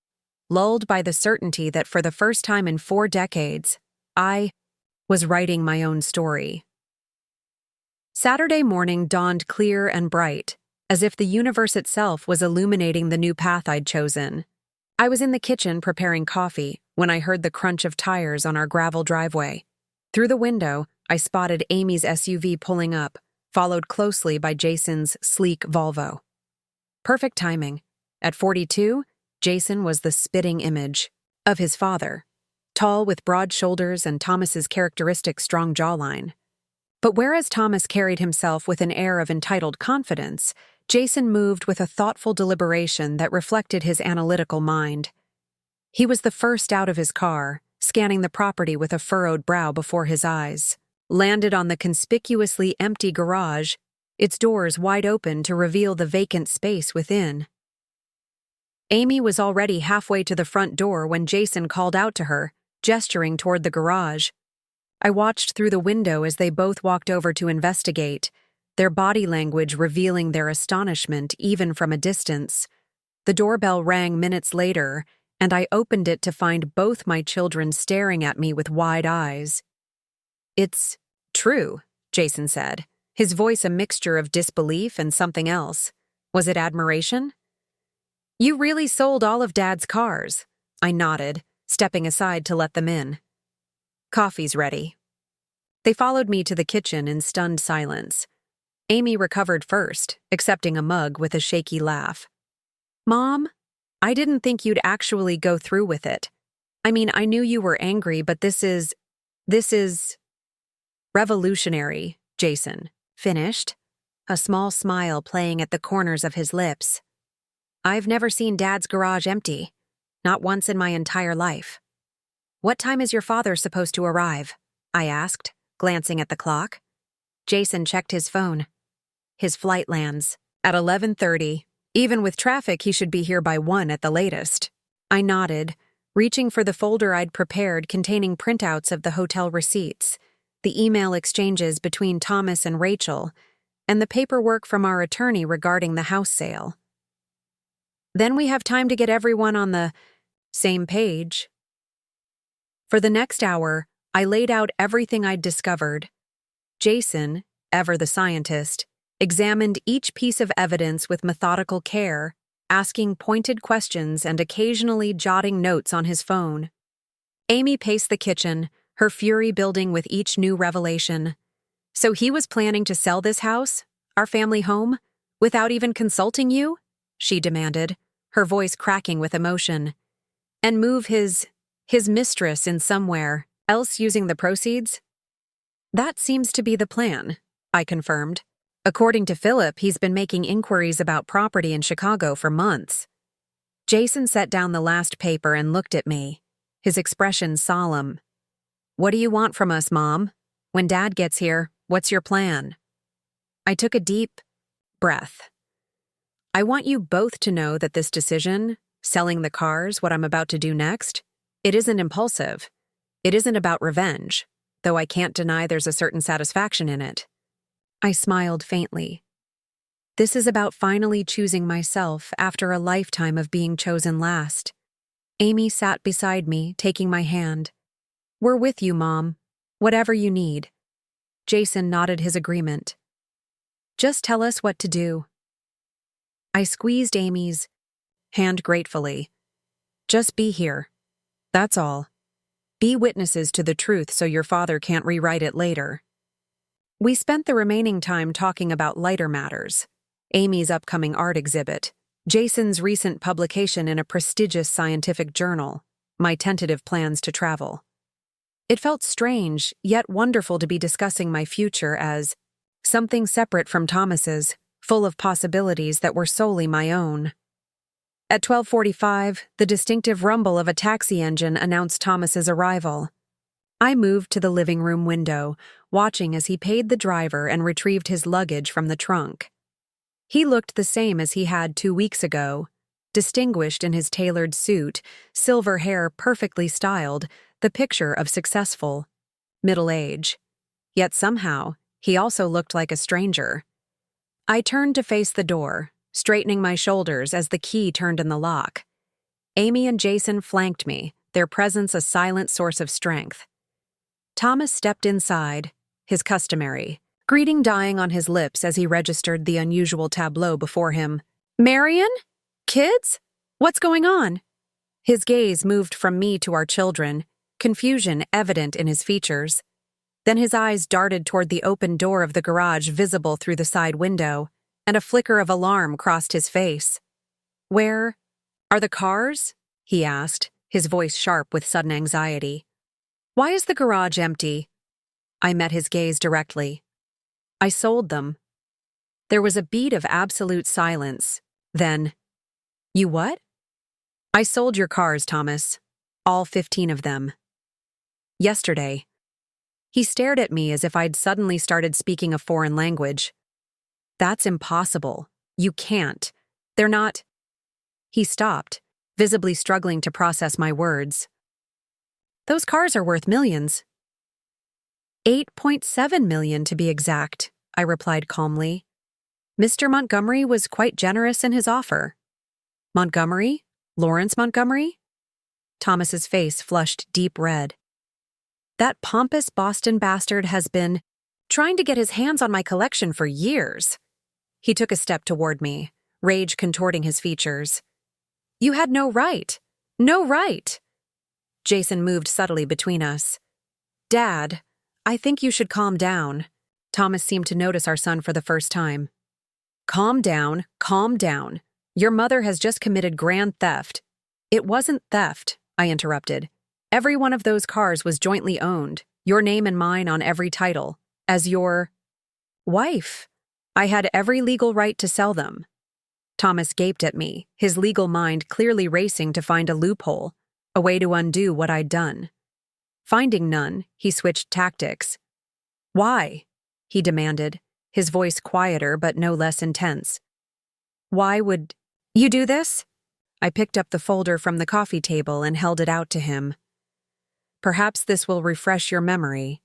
lulled by the certainty that for the first time in 4 decades, I was writing my own story. Saturday morning dawned clear and bright, as if the universe itself was illuminating the new path I'd chosen. I was in the kitchen preparing coffee when I heard the crunch of tires on our gravel driveway. Through the window, I spotted Amy's SUV pulling up, followed closely by Jason's sleek Volvo. Perfect timing. At 42, Jason was the spitting image of his father, tall with broad shoulders and Thomas's characteristic strong jawline. But whereas Thomas carried himself with an air of entitled confidence, Jason moved with a thoughtful deliberation that reflected his analytical mind. He was the first out of his car, scanning the property with a furrowed brow before his eyes, landed on the conspicuously empty garage, its doors wide open to reveal the vacant space within. Amy was already halfway to the front door when Jason called out to her, gesturing toward the garage. I watched through the window as they both walked over to investigate, their body language revealing their astonishment even from a distance. The doorbell rang minutes later, and I opened it to find both my children staring at me with wide eyes. "It's true," Jason said, his voice a mixture of disbelief and something else. Was it admiration? "You really sold all of Dad's cars," I nodded, stepping aside to let them in. "Coffee's ready." They followed me to the kitchen in stunned silence. Amy recovered first, accepting a mug with a shaky laugh. "Mom, I didn't think you'd actually go through with it. I mean, I knew you were angry, but this is revolutionary, Jason finished, a small smile playing at the corners of his lips. I've never seen Dad's garage empty. Not once in my entire life. What time is your father supposed to arrive? I asked, glancing at the clock. Jason checked his phone. His flight lands at 11:30. Even with traffic, he should be here by 1 at the latest. I nodded, reaching for the folder I'd prepared containing printouts of the hotel receipts, the email exchanges between Thomas and Rachel, and the paperwork from our attorney regarding the house sale. Then we have time to get everyone on the same page. For the next hour, I laid out everything I'd discovered. Jason, ever the scientist, examined each piece of evidence with methodical care, asking pointed questions and occasionally jotting notes on his phone. Amy paced the kitchen, her fury building with each new revelation. So he was planning to sell this house, our family home, without even consulting you? She demanded, her voice cracking with emotion. And move his mistress in somewhere else using the proceeds? That seems to be the plan, I confirmed. According to Philip, he's been making inquiries about property in Chicago for months. Jason set down the last paper and looked at me, his expression solemn. What do you want from us, Mom? When Dad gets here, what's your plan? I took a deep breath. I want you both to know that this decision, selling the cars, what I'm about to do next, it isn't impulsive. It isn't about revenge, though I can't deny there's a certain satisfaction in it. I smiled faintly. This is about finally choosing myself after a lifetime of being chosen last. Amy sat beside me, taking my hand. We're with you, Mom. Whatever you need. Jason nodded his agreement. Just tell us what to do. I squeezed Amy's hand gratefully. Just be here. That's all. Be witnesses to the truth so your father can't rewrite it later. We spent the remaining time talking about lighter matters. Amy's upcoming art exhibit, Jason's recent publication in a prestigious scientific journal, my tentative plans to travel. It felt strange, yet wonderful to be discussing my future as something separate from Thomas's, full of possibilities that were solely my own. At 12:45, the distinctive rumble of a taxi engine announced Thomas's arrival. I moved to the living room window, watching as he paid the driver and retrieved his luggage from the trunk. He looked the same as he had 2 weeks ago, distinguished in his tailored suit, silver hair perfectly styled, the picture of successful middle age. Yet somehow, he also looked like a stranger. I turned to face the door, straightening my shoulders as the key turned in the lock. Amy and Jason flanked me, their presence a silent source of strength. Thomas stepped inside, his customary greeting dying on his lips as he registered the unusual tableau before him. Marion? Kids? What's going on? His gaze moved from me to our children, confusion evident in his features. Then his eyes darted toward the open door of the garage visible through the side window, and a flicker of alarm crossed his face. Where are the cars? He asked, his voice sharp with sudden anxiety. Why is the garage empty? I met his gaze directly. I sold them. There was a beat of absolute silence. Then, you what? I sold your cars, Thomas. All 15 of them. Yesterday. He stared at me as if I'd suddenly started speaking a foreign language. That's impossible. You can't. They're not. He stopped, visibly struggling to process my words. Those cars are worth millions. 8.7 million to be exact, I replied calmly. Mr. Montgomery was quite generous in his offer. Montgomery? Lawrence Montgomery? Thomas's face flushed deep red. That pompous Boston bastard has been trying to get his hands on my collection for years. He took a step toward me, rage contorting his features. You had no right. No right. Jason moved subtly between us. Dad, I think you should calm down. Thomas seemed to notice our son for the first time. Calm down, calm down. Your mother has just committed grand theft. It wasn't theft, I interrupted. Every one of those cars was jointly owned, your name and mine on every title. As your wife, I had every legal right to sell them. Thomas gaped at me, his legal mind clearly racing to find a loophole, a way to undo what I'd done. Finding none, he switched tactics. Why? He demanded, his voice quieter but no less intense. Why would you do this? I picked up the folder from the coffee table and held it out to him. Perhaps this will refresh your memory.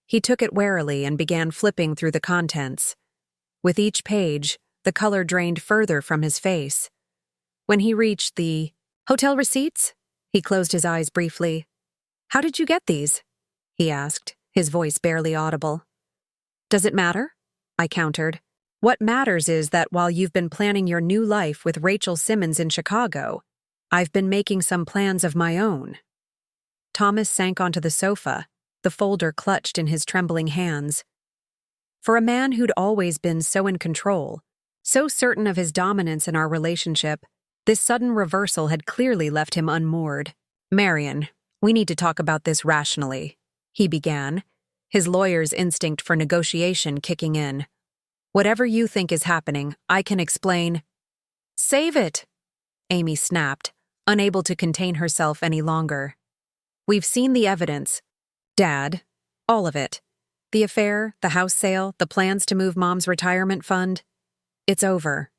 He took it warily and began flipping through the contents. With each page, the color drained further from his face. When he reached the hotel receipts, he closed his eyes briefly. How did you get these? He asked, his voice barely audible. Does it matter? I countered. What matters is that while you've been planning your new life with Rachel Simmons in Chicago, I've been making some plans of my own. Thomas sank onto the sofa, the folder clutched in his trembling hands. For a man who'd always been so in control, so certain of his dominance in our relationship, this sudden reversal had clearly left him unmoored. Marion, we need to talk about this rationally, he began, his lawyer's instinct for negotiation kicking in. Whatever you think is happening, I can explain. Save it, Amy snapped, unable to contain herself any longer. We've seen the evidence. Dad, all of it. The affair, the house sale, the plans to move Mom's retirement fund. It's over.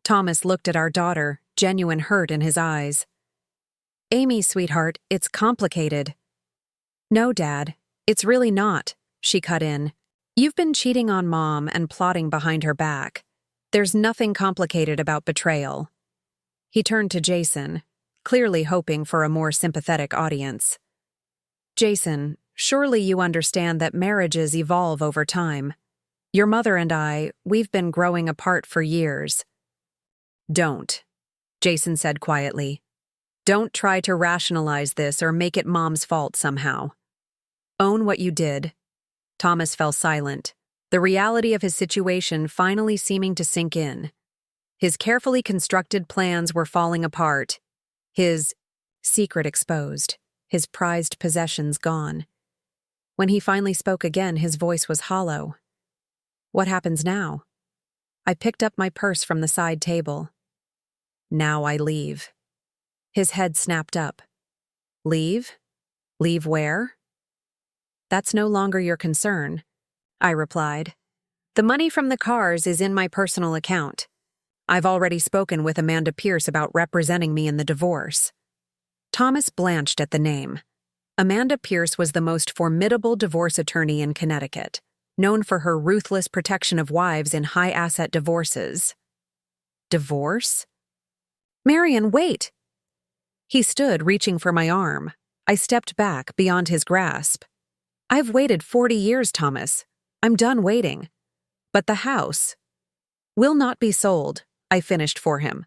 Thomas looked at our daughter, genuine hurt in his eyes. Amy, sweetheart, it's complicated. No, Dad, it's really not, she cut in. You've been cheating on Mom and plotting behind her back. There's nothing complicated about betrayal. He turned to Jason, clearly hoping for a more sympathetic audience. Jason, surely you understand that marriages evolve over time. Your mother and I, we've been growing apart for years. Don't, Jason said quietly. Don't try to rationalize this or make it Mom's fault somehow. Own what you did. Thomas fell silent, the reality of his situation finally seeming to sink in. His carefully constructed plans were falling apart. His secret exposed, his prized possessions gone. When he finally spoke again, his voice was hollow. What happens now? I picked up my purse from the side table. Now I leave. His head snapped up. Leave? Leave where? That's no longer your concern, I replied. The money from the cars is in my personal account. I've already spoken with Amanda Pierce about representing me in the divorce. Thomas blanched at the name. Amanda Pierce was the most formidable divorce attorney in Connecticut, known for her ruthless protection of wives in high-asset divorces. Divorce? Marion, wait! He stood, reaching for my arm. I stepped back, beyond his grasp. I've waited 40 years, Thomas. I'm done waiting. But the house will not be sold, I finished for him.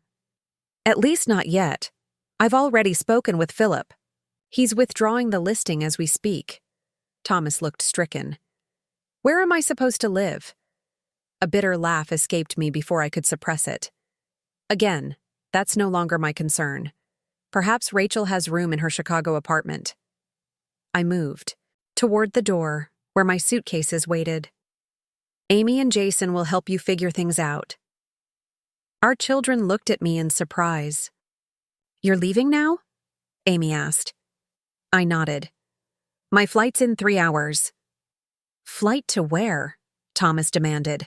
At least not yet. I've already spoken with Philip. He's withdrawing the listing as we speak. Thomas looked stricken. Where am I supposed to live? A bitter laugh escaped me before I could suppress it. Again, that's no longer my concern. Perhaps Rachel has room in her Chicago apartment. I moved toward the door, where my suitcases waited. Amy and Jason will help you figure things out. Our children looked at me in surprise. You're leaving now? Amy asked. I nodded. My flight's in 3 hours. Flight to where? Thomas demanded,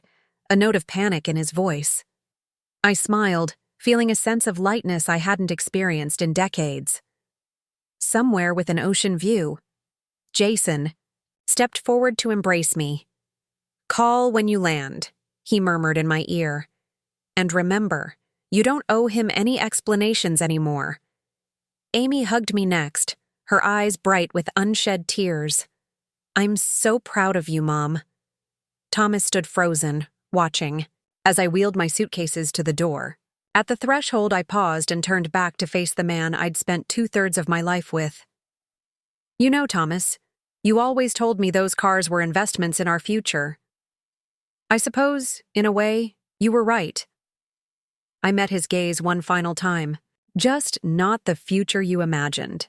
a note of panic in his voice. I smiled, feeling a sense of lightness I hadn't experienced in decades. Somewhere with an ocean view. Jason stepped forward to embrace me. Call when you land, he murmured in my ear. And remember, you don't owe him any explanations anymore. Amy hugged me next, her eyes bright with unshed tears. I'm so proud of you, Mom. Thomas stood frozen, watching, as I wheeled my suitcases to the door. At the threshold, I paused and turned back to face the man I'd spent 2/3 of my life with. You know, Thomas, you always told me those cars were investments in our future. I suppose, in a way, you were right. I met his gaze one final time. Just not the future you imagined.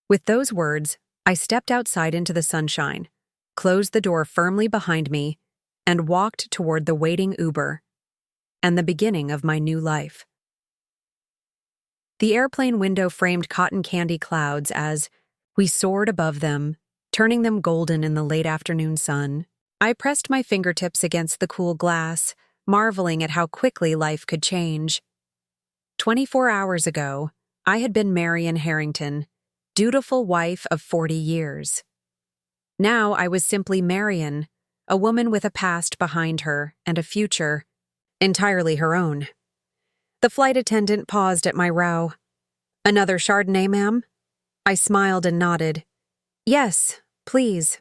With those words, I stepped outside into the sunshine, closed the door firmly behind me, and walked toward the waiting Uber and the beginning of my new life. The airplane window framed cotton candy clouds as we soared above them, turning them golden in the late afternoon sun. I pressed my fingertips against the cool glass, marveling at how quickly life could change. 24 hours ago, I had been Marian Harrington, dutiful wife of 40 years. Now I was simply Marian, a woman with a past behind her and a future entirely her own. The flight attendant paused at my row. "Another Chardonnay, ma'am?" I smiled and nodded. "Yes, please."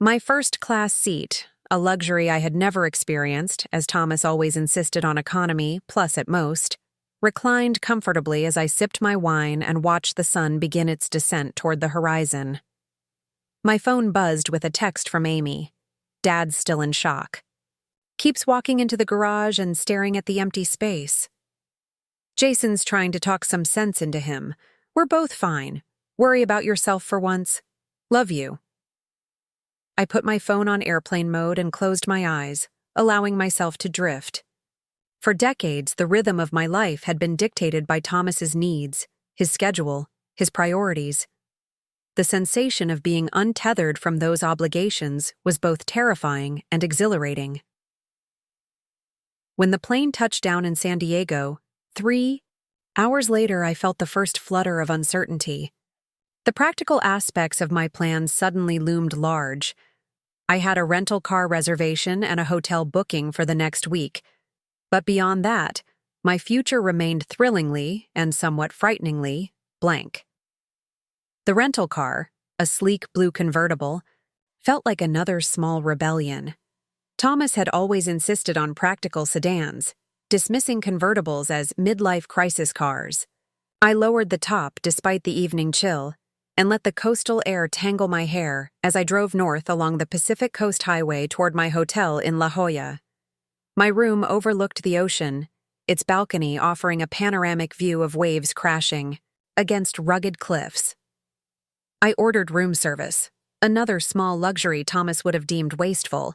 My first-class seat, a luxury I had never experienced, as Thomas always insisted on economy, plus at most, reclined comfortably as I sipped my wine and watched the sun begin its descent toward the horizon. My phone buzzed with a text from Amy. Dad's still in shock. Keeps walking into the garage and staring at the empty space. Jason's trying to talk some sense into him. We're both fine. Worry about yourself for once. Love you. I put my phone on airplane mode and closed my eyes, allowing myself to drift. For decades, the rhythm of my life had been dictated by Thomas's needs, his schedule, his priorities. The sensation of being untethered from those obligations was both terrifying and exhilarating. When the plane touched down in San Diego, 3 hours later, I felt the first flutter of uncertainty. The practical aspects of my plans suddenly loomed large. I had a rental car reservation and a hotel booking for the next week. But beyond that, my future remained thrillingly, and somewhat frighteningly, blank. The rental car, a sleek blue convertible, felt like another small rebellion. Thomas had always insisted on practical sedans, dismissing convertibles as midlife crisis cars. I lowered the top despite the evening chill, and let the coastal air tangle my hair as I drove north along the Pacific Coast Highway toward my hotel in La Jolla. My room overlooked the ocean, its balcony offering a panoramic view of waves crashing against rugged cliffs. I ordered room service, another small luxury Thomas would have deemed wasteful,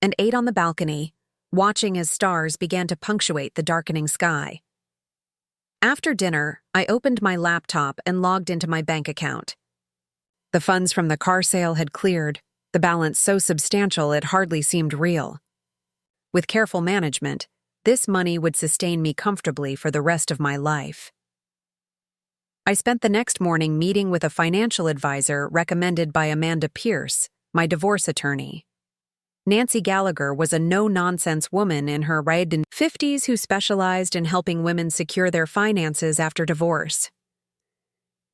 and ate on the balcony, watching as stars began to punctuate the darkening sky. After dinner, I opened my laptop and logged into my bank account. The funds from the car sale had cleared, the balance so substantial it hardly seemed real. With careful management, this money would sustain me comfortably for the rest of my life. I spent the next morning meeting with a financial advisor recommended by Amanda Pierce, my divorce attorney. Nancy Gallagher was a no-nonsense woman in her mid-50s who specialized in helping women secure their finances after divorce.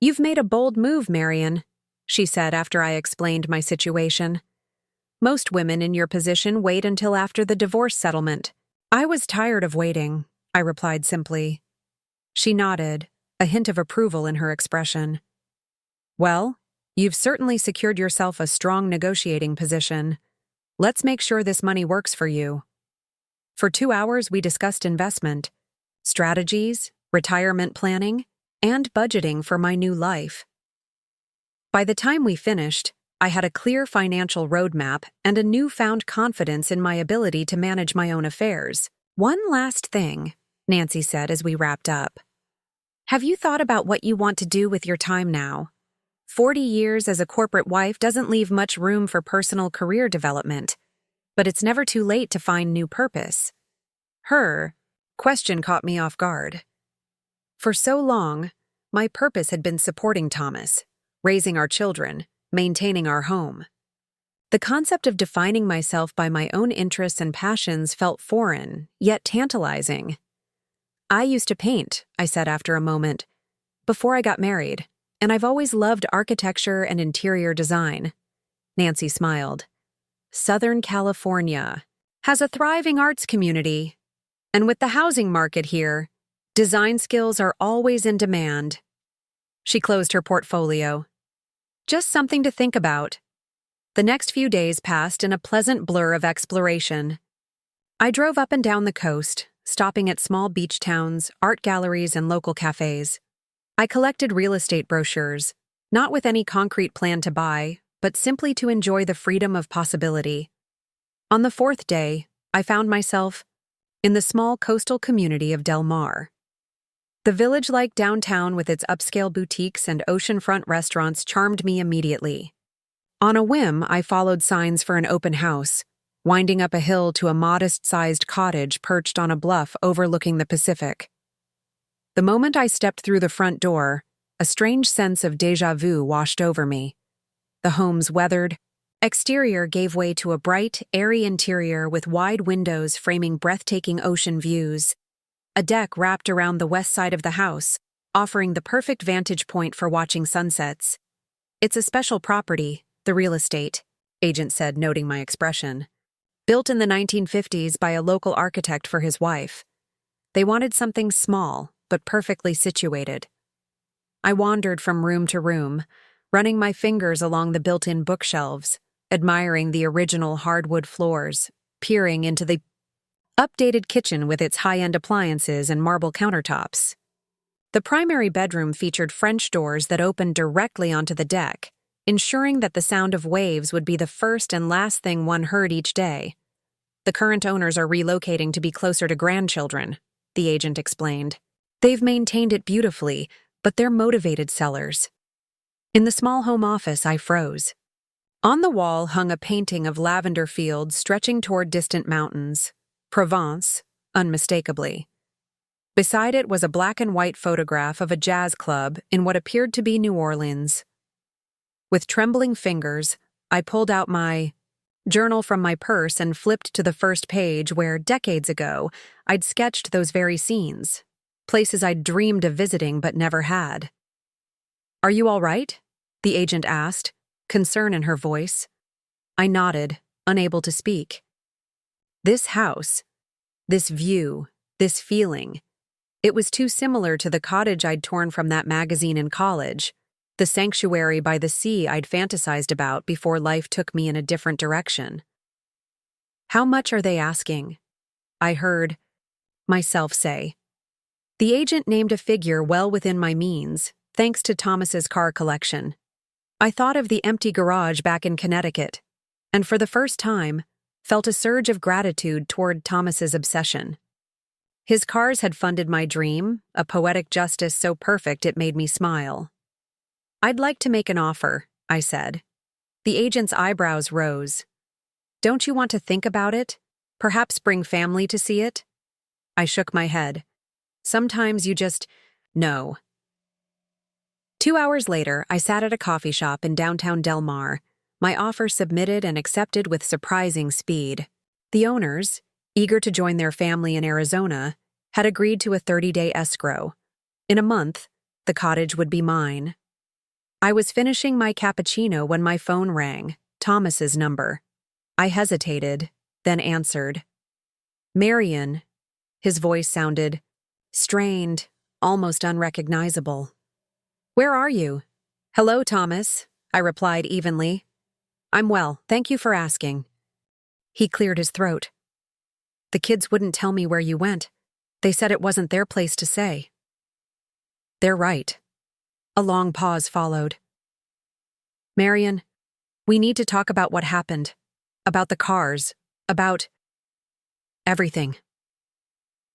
"You've made a bold move, Marian," she said after I explained my situation. "Most women in your position wait until after the divorce settlement." "I was tired of waiting," I replied simply. She nodded, a hint of approval in her expression. "Well, you've certainly secured yourself a strong negotiating position. Let's make sure this money works for you." For 2 hours, we discussed investment, strategies, retirement planning, and budgeting for my new life. By the time we finished, I had a clear financial roadmap and a newfound confidence in my ability to manage my own affairs. "One last thing," Nancy said as we wrapped up. "Have you thought about what you want to do with your time now? 40 years as a corporate wife doesn't leave much room for personal career development, but it's never too late to find new purpose." Her question caught me off guard. For so long, my purpose had been supporting Thomas, raising our children, maintaining our home. The concept of defining myself by my own interests and passions felt foreign, yet tantalizing. "I used to paint," I said after a moment, "before I got married, and I've always loved architecture and interior design." Nancy smiled. "Southern California has a thriving arts community, and with the housing market here, design skills are always in demand." She closed her portfolio. "Just something to think about." The next few days passed in a pleasant blur of exploration. I drove up and down the coast, stopping at small beach towns, art galleries, and local cafes. I collected real estate brochures, not with any concrete plan to buy, but simply to enjoy the freedom of possibility. On the fourth day, I found myself in the small coastal community of Del Mar. The village-like downtown with its upscale boutiques and oceanfront restaurants charmed me immediately. On a whim, I followed signs for an open house, winding up a hill to a modest-sized cottage perched on a bluff overlooking the Pacific. The moment I stepped through the front door, a strange sense of déjà vu washed over me. The home's weathered exterior gave way to a bright, airy interior with wide windows framing breathtaking ocean views. A deck wrapped around the west side of the house, offering the perfect vantage point for watching sunsets. "It's a special property, the real estate," agent said, noting my expression. "Built in the 1950s by a local architect for his wife. They wanted something small, but perfectly situated." I wandered from room to room, running my fingers along the built-in bookshelves, admiring the original hardwood floors, peering into the updated kitchen with its high-end appliances and marble countertops. The primary bedroom featured French doors that opened directly onto the deck, ensuring that the sound of waves would be the first and last thing one heard each day. "The current owners are relocating to be closer to grandchildren," the agent explained. "They've maintained it beautifully, but they're motivated sellers." In the small home office, I froze. On the wall hung a painting of lavender fields stretching toward distant mountains. Provence, unmistakably. Beside it was a black and white photograph of a jazz club in what appeared to be New Orleans. With trembling fingers, I pulled out my journal from my purse and flipped to the first page where, decades ago, I'd sketched those very scenes, places I'd dreamed of visiting but never had. "Are you all right?" the agent asked, concern in her voice. I nodded, unable to speak. This house, this view, this feeling, it was too similar to the cottage I'd torn from that magazine in college, the sanctuary by the sea I'd fantasized about before life took me in a different direction. "How much are they asking?" I heard myself say. The agent named a figure well within my means, thanks to Thomas's car collection. I thought of the empty garage back in Connecticut, and for the first time, felt a surge of gratitude toward Thomas's obsession. His cars had funded my dream, a poetic justice so perfect it made me smile. "I'd like to make an offer," I said. The agent's eyebrows rose. "Don't you want to think about it? Perhaps bring family to see it?" I shook my head. "Sometimes you just know." 2 hours later, I sat at a coffee shop in downtown Del Mar, my offer submitted and accepted with surprising speed. The owners, eager to join their family in Arizona, had agreed to a 30-day escrow. In a month, the cottage would be mine. I was finishing my cappuccino when my phone rang, Thomas's number. I hesitated, then answered. "Marion." His voice sounded strained, almost unrecognizable. "Where are you?" "Hello, Thomas," I replied evenly. "I'm well, thank you for asking." He cleared his throat. "The kids wouldn't tell me where you went. They said it wasn't their place to say." "They're right." A long pause followed. "Marion, we need to talk about what happened. About the cars. About everything."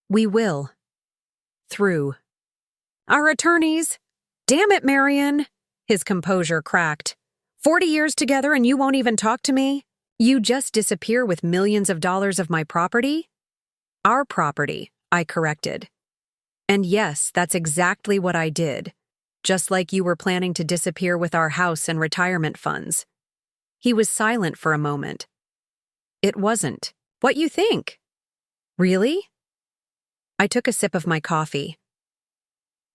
"We will. Through our attorneys." "Damn it, Marion!" His composure cracked. 40 years together and you won't even talk to me? You just disappear with millions of dollars of my property?" "Our property," I corrected. "And yes, that's exactly what I did. Just like you were planning to disappear with our house and retirement funds." He was silent for a moment. "It wasn't. What you think?" "Really?" I took a sip of my coffee.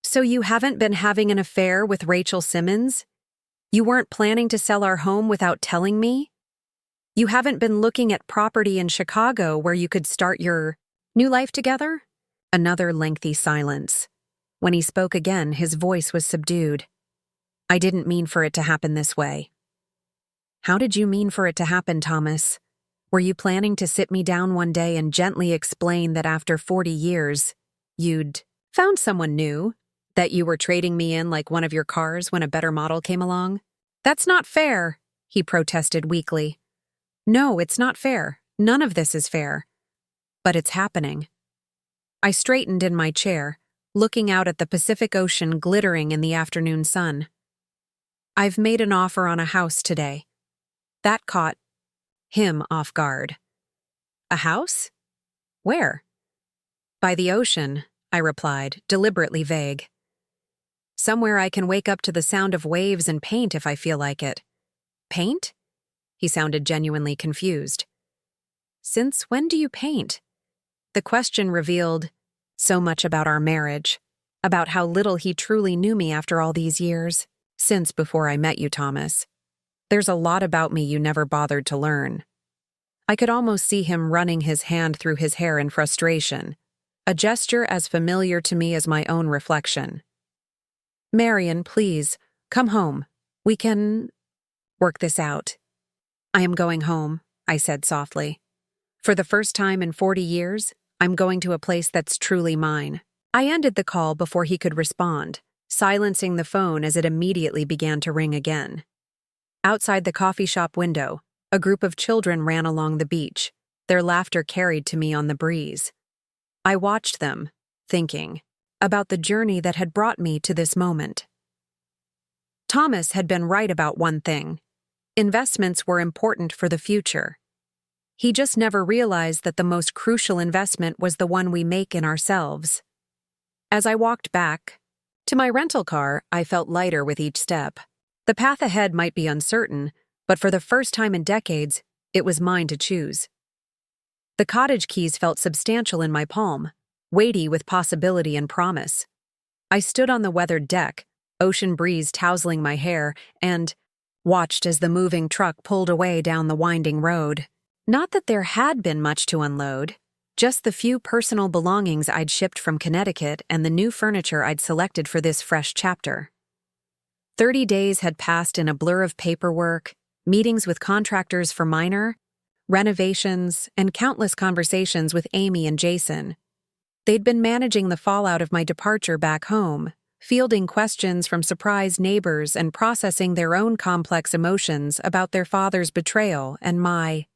"So you haven't been having an affair with Rachel Simmons? You weren't planning to sell our home without telling me? You haven't been looking at property in Chicago where you could start your new life together?" Another lengthy silence. When he spoke again, his voice was subdued. "I didn't mean for it to happen this way." "How did you mean for it to happen, Thomas?" Were you planning to sit me down one day and gently explain that after 40 years, you'd found someone new? That you were trading me in like one of your cars when a better model came along? That's not fair, he protested weakly. No, it's not fair. None of this is fair. But it's happening. I straightened in my chair, looking out at the Pacific Ocean glittering in the afternoon sun. I've made an offer on a house today. That caught him off guard. A house? Where? By the ocean, I replied, deliberately vague. Somewhere I can wake up to the sound of waves and paint if I feel like it. Paint? He sounded genuinely confused. Since when do you paint? The question revealed so much about our marriage, about how little he truly knew me after all these years, since before I met you, Thomas. There's a lot about me you never bothered to learn. I could almost see him running his hand through his hair in frustration, a gesture as familiar to me as my own reflection. Marion, please, come home. We can work this out. I am going home, I said softly. For the first time in 40 years, I'm going to a place that's truly mine. I ended the call before he could respond, silencing the phone as it immediately began to ring again. Outside the coffee shop window, a group of children ran along the beach, their laughter carried to me on the breeze. I watched them, thinking about the journey that had brought me to this moment. Thomas had been right about one thing. Investments were important for the future. He just never realized that the most crucial investment was the one we make in ourselves. As I walked back to my rental car, I felt lighter with each step. The path ahead might be uncertain, but for the first time in decades, it was mine to choose. The cottage keys felt substantial in my palm, weighty with possibility and promise. I stood on the weathered deck, ocean breeze tousling my hair, and watched as the moving truck pulled away down the winding road. Not that there had been much to unload, just the few personal belongings I'd shipped from Connecticut and the new furniture I'd selected for this fresh chapter. 30 days had passed in a blur of paperwork, meetings with contractors for minor renovations, and countless conversations with Amy and Jason. They'd been managing the fallout of my departure back home, fielding questions from surprised neighbors and processing their own complex emotions about their father's betrayal and my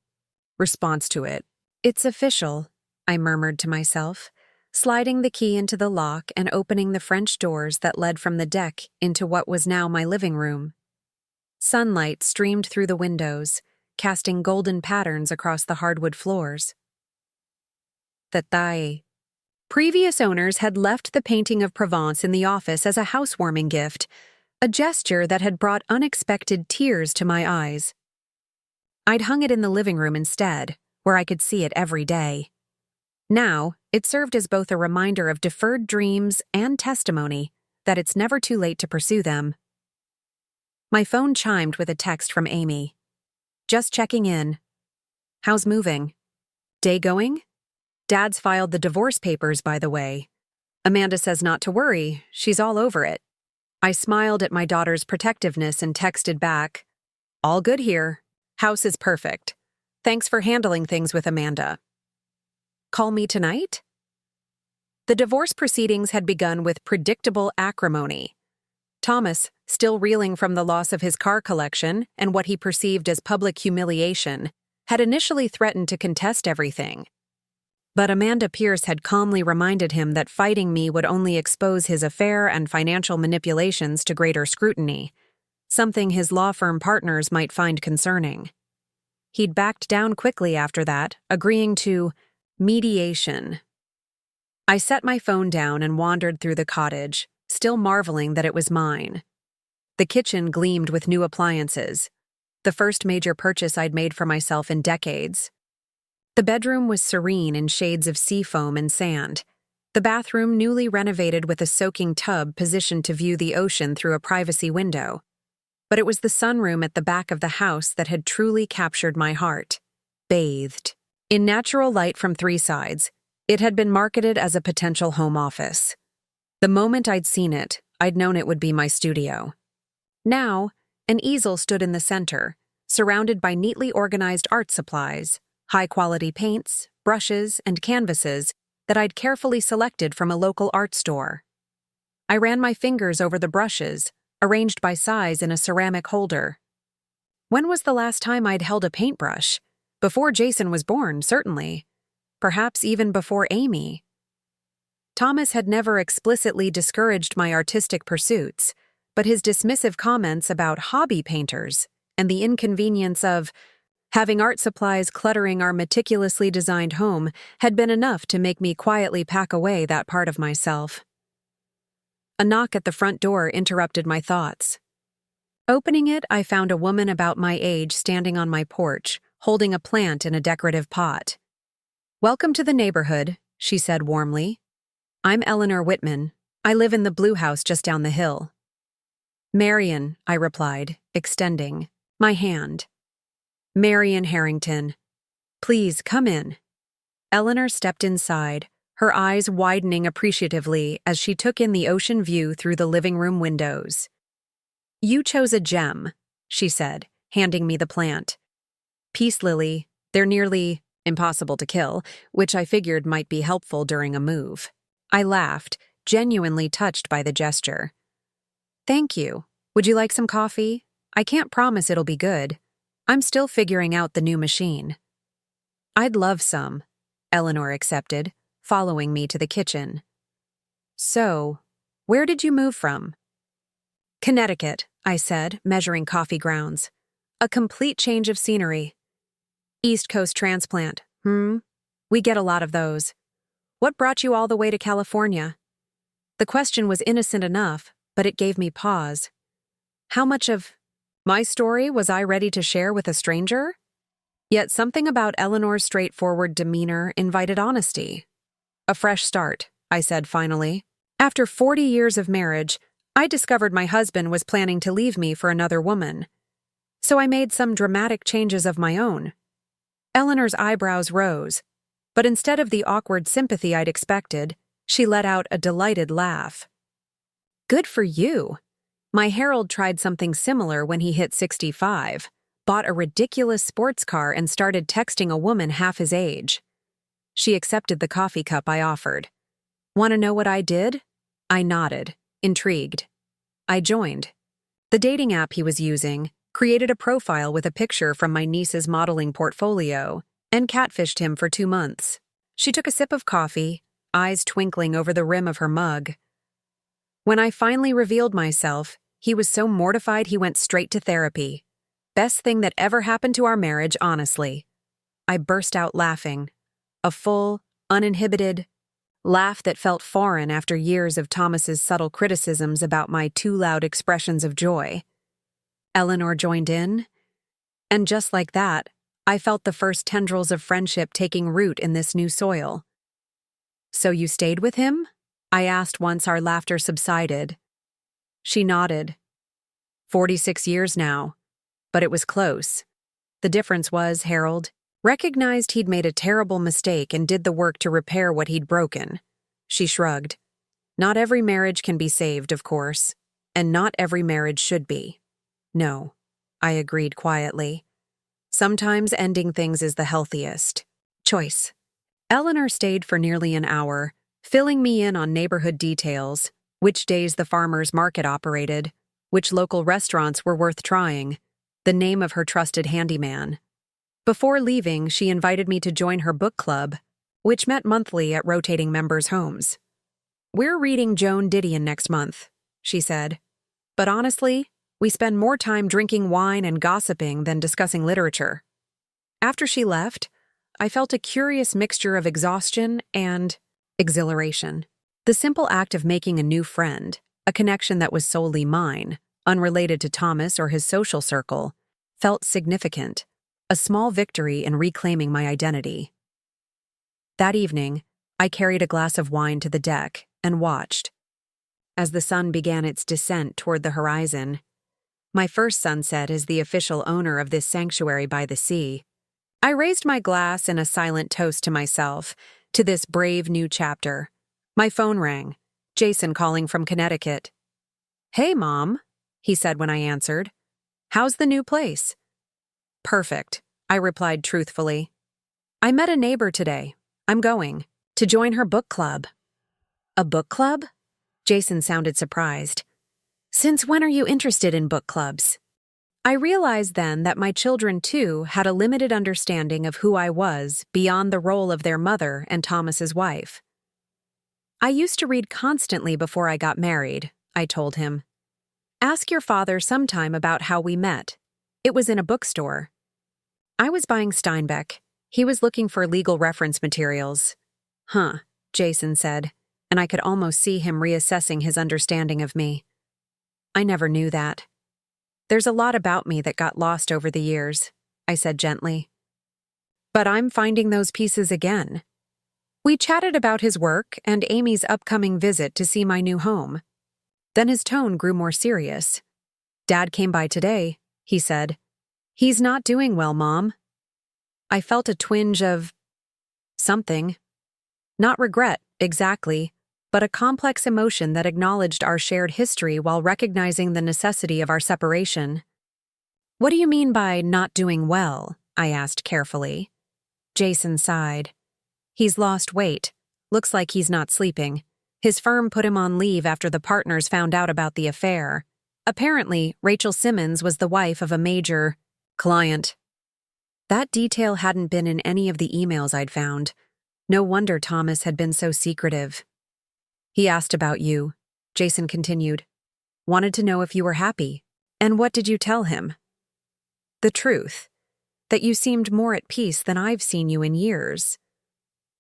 response to it. It's official, I murmured to myself, sliding the key into the lock and opening the French doors that led from the deck into what was now my living room. Sunlight streamed through the windows, casting golden patterns across the hardwood floors. The previous owners had left the painting of Provence in the office as a housewarming gift, a gesture that had brought unexpected tears to my eyes. I'd hung it in the living room instead, where I could see it every day. Now, it served as both a reminder of deferred dreams and testimony that it's never too late to pursue them. My phone chimed with a text from Amy. Just checking in. How's moving? Day going? Dad's filed the divorce papers, by the way. Amanda says not to worry, she's all over it. I smiled at my daughter's protectiveness and texted back, all good here. House is perfect. Thanks for handling things with Amanda. Call me tonight? The divorce proceedings had begun with predictable acrimony. Thomas, still reeling from the loss of his car collection and what he perceived as public humiliation, had initially threatened to contest everything. But Amanda Pierce had calmly reminded him that fighting me would only expose his affair and financial manipulations to greater scrutiny, something his law firm partners might find concerning. He'd backed down quickly after that, agreeing to mediation. I set my phone down and wandered through the cottage, still marveling that it was mine. The kitchen gleamed with new appliances, the first major purchase I'd made for myself in decades. The bedroom was serene in shades of seafoam and sand, the bathroom newly renovated with a soaking tub positioned to view the ocean through a privacy window. But it was the sunroom at the back of the house that had truly captured my heart. Bathed in natural light from three sides, it had been marketed as a potential home office. The moment I'd seen it, I'd known it would be my studio. Now, an easel stood in the center, surrounded by neatly organized art supplies, high-quality paints, brushes, and canvases that I'd carefully selected from a local art store. I ran my fingers over the brushes, arranged by size in a ceramic holder. When was the last time I'd held a paintbrush? Before Jason was born, certainly. Perhaps even before Amy. Thomas had never explicitly discouraged my artistic pursuits, but his dismissive comments about hobby painters and the inconvenience of having art supplies cluttering our meticulously designed home had been enough to make me quietly pack away that part of myself. A knock at the front door interrupted my thoughts. Opening it, I found a woman about my age standing on my porch, holding a plant in a decorative pot. "Welcome to the neighborhood," she said warmly. "I'm Eleanor Whitman. I live in the blue house just down the hill." "Marion," I replied, extending my hand. "Marion Harrington. Please come in." Eleanor stepped inside, her eyes widening appreciatively as she took in the ocean view through the living room windows. "You chose a gem," she said, handing me the plant. "Peace lily. They're nearly impossible to kill, which I figured might be helpful during a move." I laughed, genuinely touched by the gesture. "Thank you. Would you like some coffee? I can't promise it'll be good. I'm still figuring out the new machine." "I'd love some," Eleanor accepted, following me to the kitchen. "So, where did you move from?" "Connecticut," I said, measuring coffee grounds. "A complete change of scenery." "East Coast transplant, We get a lot of those. What brought you all the way to California?" The question was innocent enough, but it gave me pause. How much of my story was I ready to share with a stranger? Yet something about Eleanor's straightforward demeanor invited honesty. "A fresh start," I said finally. "After 40 years of marriage, I discovered my husband was planning to leave me for another woman. So I made some dramatic changes of my own." Eleanor's eyebrows rose, but instead of the awkward sympathy I'd expected, she let out a delighted laugh. "Good for you. My Harold tried something similar when he hit 65, bought a ridiculous sports car and started texting a woman half his age." She accepted the coffee cup I offered. "Want to know what I did?" I nodded, intrigued. I joined. The dating app he was using created a profile with a picture from my niece's modeling portfolio and catfished him for 2 months. She took a sip of coffee, eyes twinkling over the rim of her mug. When I finally revealed myself, he was so mortified he went straight to therapy. Best thing that ever happened to our marriage, honestly. I burst out laughing. A full, uninhibited laugh that felt foreign after years of Thomas's subtle criticisms about my too loud expressions of joy. Eleanor joined in, and just like that, I felt the first tendrils of friendship taking root in this new soil. "So you stayed with him?" I asked once our laughter subsided. She nodded. 46 years now, but it was close. The difference was, Harold recognized he'd made a terrible mistake and did the work to repair what he'd broken. She shrugged. "Not every marriage can be saved, of course, and not every marriage should be." "No," I agreed quietly. "Sometimes ending things is the healthiest choice." Eleanor stayed for nearly an hour, filling me in on neighborhood details, which days the farmers' market operated, which local restaurants were worth trying, the name of her trusted handyman. Before leaving, she invited me to join her book club, which met monthly at rotating members' homes. "We're reading Joan Didion next month," she said. "But honestly, we spend more time drinking wine and gossiping than discussing literature." After she left, I felt a curious mixture of exhaustion and exhilaration. The simple act of making a new friend, a connection that was solely mine, unrelated to Thomas or his social circle, felt significant, a small victory in reclaiming my identity. That evening, I carried a glass of wine to the deck and watched. As the sun began its descent toward the horizon, my first sunset as the official owner of this sanctuary by the sea, I raised my glass in a silent toast to myself, to this brave new chapter. My phone rang, Jason calling from Connecticut. "Hey, Mom," he said when I answered. "How's the new place?" "Perfect," I replied truthfully. I met a neighbor today. I'm going to join her book club. A book club? Jason sounded surprised. Since when are you interested in book clubs? I realized then that my children, too, had a limited understanding of who I was beyond the role of their mother and Thomas's wife. I used to read constantly before I got married, I told him. Ask your father sometime about how we met. It was in a bookstore. I was buying Steinbeck. He was looking for legal reference materials. Huh, Jason said, and I could almost see him reassessing his understanding of me. I never knew that. There's a lot about me that got lost over the years, I said gently. But I'm finding those pieces again. We chatted about his work and Amy's upcoming visit to see my new home. Then his tone grew more serious. Dad came by today, he said. He's not doing well, Mom. I felt a twinge of something. Not regret, exactly, but a complex emotion that acknowledged our shared history while recognizing the necessity of our separation. What do you mean by not doing well? I asked carefully. Jason sighed. He's lost weight. Looks like he's not sleeping. His firm put him on leave after the partners found out about the affair. Apparently, Rachel Simmons was the wife of a major client. That detail hadn't been in any of the emails I'd found. No wonder Thomas had been so secretive. He asked about you, Jason continued. Wanted to know if you were happy. And what did you tell him? The truth. That you seemed more at peace than I've seen you in years.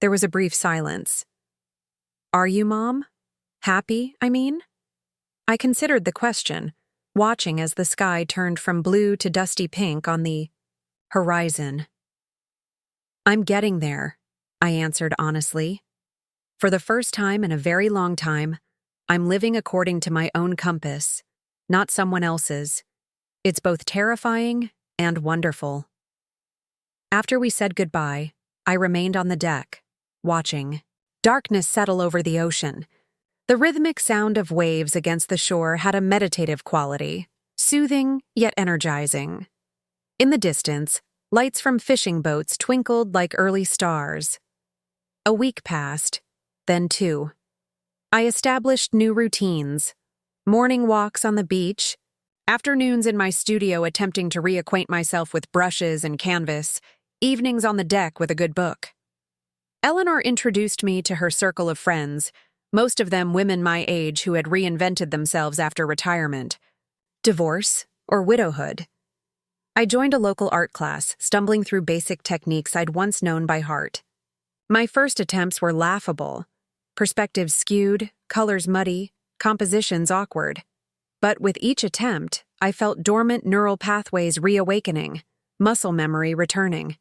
There was a brief silence. Are you, Mom? Happy, I mean? I considered the question, watching as the sky turned from blue to dusty pink on the horizon. I'm getting there, I answered honestly. For the first time in a very long time, I'm living according to my own compass, not someone else's. It's both terrifying and wonderful. After we said goodbye, I remained on the deck, watching. Darkness settled over the ocean. The rhythmic sound of waves against the shore had a meditative quality, soothing yet energizing. In the distance, lights from fishing boats twinkled like early stars. A week passed, then 2. I established new routines. Morning walks on the beach, afternoons in my studio attempting to reacquaint myself with brushes and canvas, evenings on the deck with a good book. Eleanor introduced me to her circle of friends, most of them women my age who had reinvented themselves after retirement, divorce, or widowhood. I joined a local art class, stumbling through basic techniques I'd once known by heart. My first attempts were laughable. Perspectives skewed, colors muddy, compositions awkward. But with each attempt, I felt dormant neural pathways reawakening, muscle memory returning.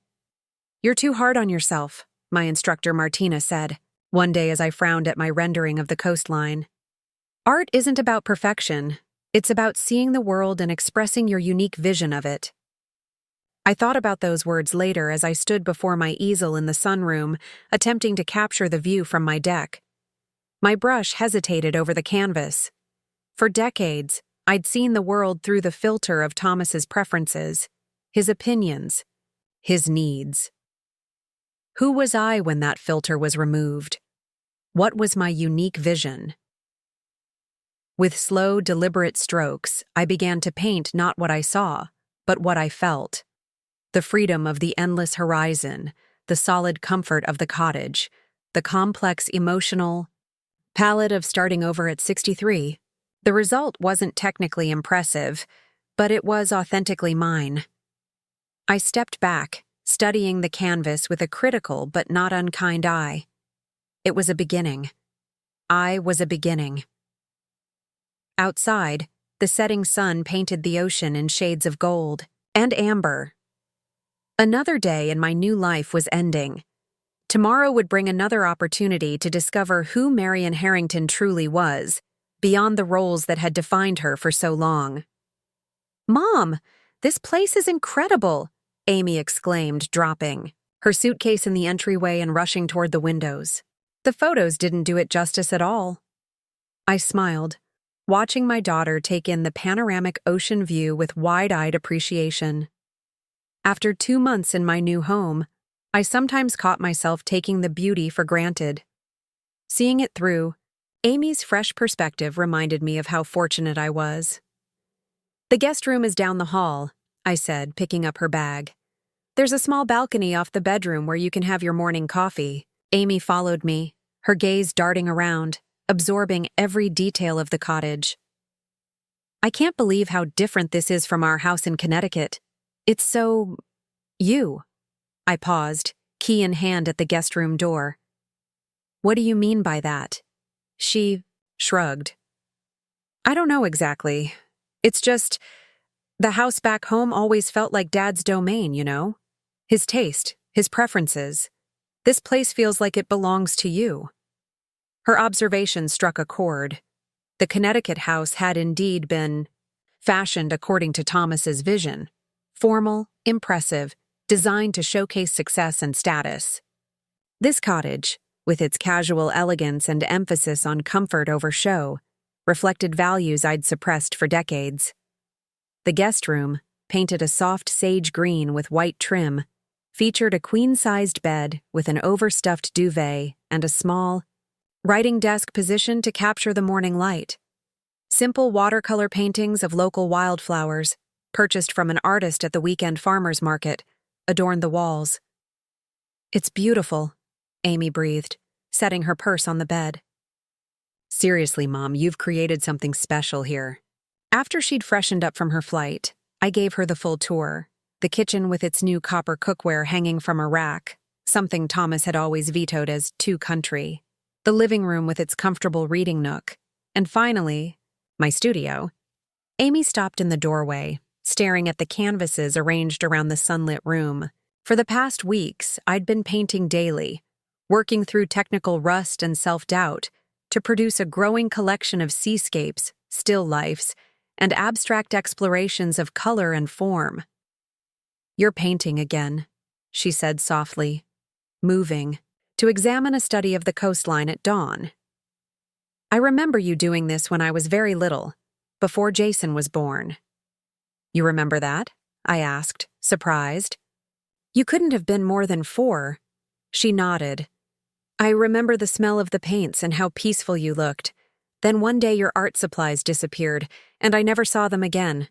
You're too hard on yourself, my instructor Martina said, one day as I frowned at my rendering of the coastline. Art isn't about perfection. It's about seeing the world and expressing your unique vision of it. I thought about those words later as I stood before my easel in the sunroom, attempting to capture the view from my deck. My brush hesitated over the canvas. For decades, I'd seen the world through the filter of Thomas's preferences, his opinions, his needs. Who was I when that filter was removed? What was my unique vision? With slow, deliberate strokes, I began to paint not what I saw, but what I felt. The freedom of the endless horizon, the solid comfort of the cottage, the complex emotional palette of starting over at 63. The result wasn't technically impressive, but it was authentically mine. I stepped back, studying the canvas with a critical but not unkind eye. It was a beginning. I was a beginning. Outside, the setting sun painted the ocean in shades of gold and amber. Another day in my new life was ending. Tomorrow would bring another opportunity to discover who Marian Harrington truly was, beyond the roles that had defined her for so long. "Mom, this place is incredible," Amy exclaimed, dropping her suitcase in the entryway and rushing toward the windows. The photos didn't do it justice at all. I smiled, watching my daughter take in the panoramic ocean view with wide-eyed appreciation. After 2 months in my new home, I sometimes caught myself taking the beauty for granted. Seeing it through, Amy's fresh perspective reminded me of how fortunate I was. "The guest room is down the hall," I said, picking up her bag. "There's a small balcony off the bedroom where you can have your morning coffee." Amy followed me, her gaze darting around, absorbing every detail of the cottage. "I can't believe how different this is from our house in Connecticut. It's so... you." I paused, key in hand at the guest room door. "What do you mean by that?" She shrugged. "I don't know exactly. It's just, the house back home always felt like Dad's domain, you know? His taste, his preferences. This place feels like it belongs to you." Her observation struck a chord. The Connecticut house had indeed been fashioned according to Thomas's vision. Formal, impressive, designed to showcase success and status. This cottage, with its casual elegance and emphasis on comfort over show, reflected values I'd suppressed for decades. The guest room, painted a soft sage green with white trim, featured a queen-sized bed with an overstuffed duvet and a small writing desk positioned to capture the morning light. Simple watercolor paintings of local wildflowers, purchased from an artist at the weekend farmers market, adorned the walls. "It's beautiful," Amy breathed, setting her purse on the bed. "Seriously, Mom, you've created something special here." After she'd freshened up from her flight, I gave her the full tour. The kitchen with its new copper cookware hanging from a rack, something Thomas had always vetoed as too country. The living room with its comfortable reading nook. And finally, my studio. Amy stopped in the doorway, staring at the canvases arranged around the sunlit room. For the past weeks, I'd been painting daily, working through technical rust and self-doubt to produce a growing collection of seascapes, still lifes, and abstract explorations of color and form. "You're painting again," she said softly, moving, to examine a study of the coastline at dawn. "I remember you doing this when I was very little, before Jason was born." "You remember that?" I asked, surprised. "You couldn't have been more than 4. She nodded. "I remember the smell of the paints and how peaceful you looked. Then one day your art supplies disappeared, and I never saw them again."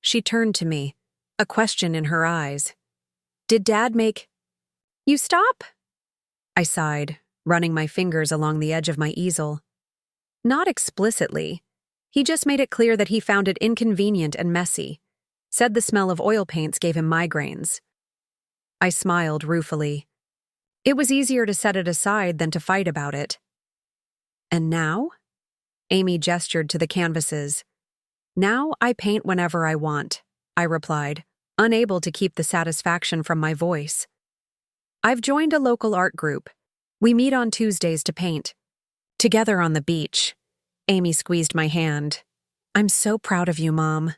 She turned to me, a question in her eyes. "Did Dad make you stop?" I sighed, running my fingers along the edge of my easel. "Not explicitly. He just made it clear that he found it inconvenient and messy. Said the smell of oil paints gave him migraines." I smiled ruefully. It was easier to set it aside than to fight about it. "And now?" Amy gestured to the canvases. "Now I paint whenever I want," I replied, unable to keep the satisfaction from my voice. "I've joined a local art group. We meet on Tuesdays to paint. Together on the beach." Amy squeezed my hand. "I'm so proud of you, Mom."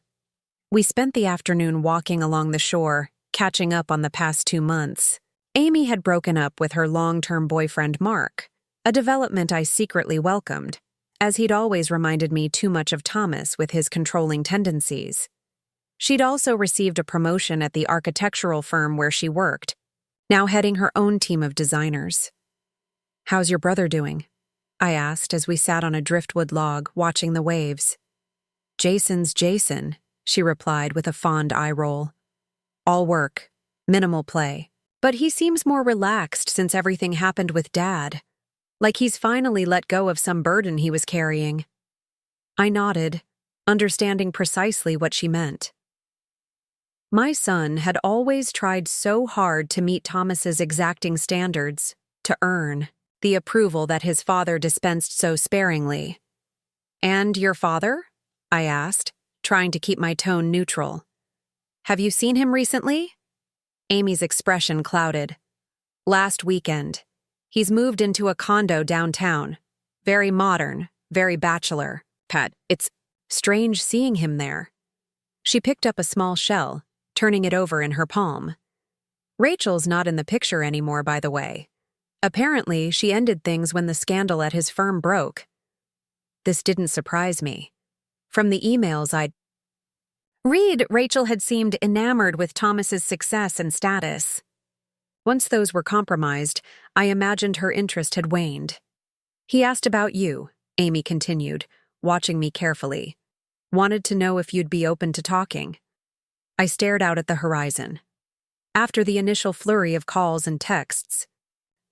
We spent the afternoon walking along the shore, catching up on the past 2 months. Amy had broken up with her long-term boyfriend, Mark, a development I secretly welcomed, as he'd always reminded me too much of Thomas with his controlling tendencies. She'd also received a promotion at the architectural firm where she worked, now heading her own team of designers. "How's your brother doing?" I asked as we sat on a driftwood log watching the waves. "Jason's Jason," she replied with a fond eye roll. "All work, minimal play. But he seems more relaxed since everything happened with Dad. Like he's finally let go of some burden he was carrying." I nodded, understanding precisely what she meant. My son had always tried so hard to meet Thomas's exacting standards, to earn the approval that his father dispensed so sparingly. "And your father?" I asked, trying to keep my tone neutral. "Have you seen him recently?" Amy's expression clouded. "Last weekend. He's moved into a condo downtown. Very modern, very bachelor. Pat, it's strange seeing him there." She picked up a small shell, turning it over in her palm. "Rachel's not in the picture anymore, by the way. Apparently, she ended things when the scandal at his firm broke." This didn't surprise me. From the emails I'd read, Rachel had seemed enamored with Thomas's success and status. Once those were compromised, I imagined her interest had waned. He asked about you, Amy continued, watching me carefully. Wanted to know if you'd be open to talking. I stared out at the horizon. After the initial flurry of calls and texts,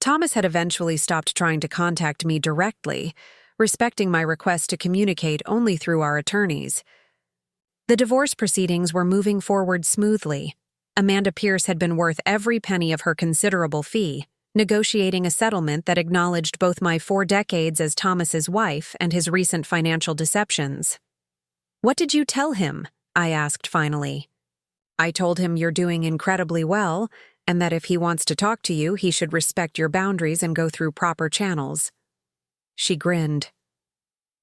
Thomas had eventually stopped trying to contact me directly, respecting my request to communicate only through our attorneys. The divorce proceedings were moving forward smoothly. Amanda Pierce had been worth every penny of her considerable fee, negotiating a settlement that acknowledged both my 4 decades as Thomas's wife and his recent financial deceptions. "What did you tell him?" I asked finally. "I told him you're doing incredibly well, and that if he wants to talk to you, he should respect your boundaries and go through proper channels." She grinned.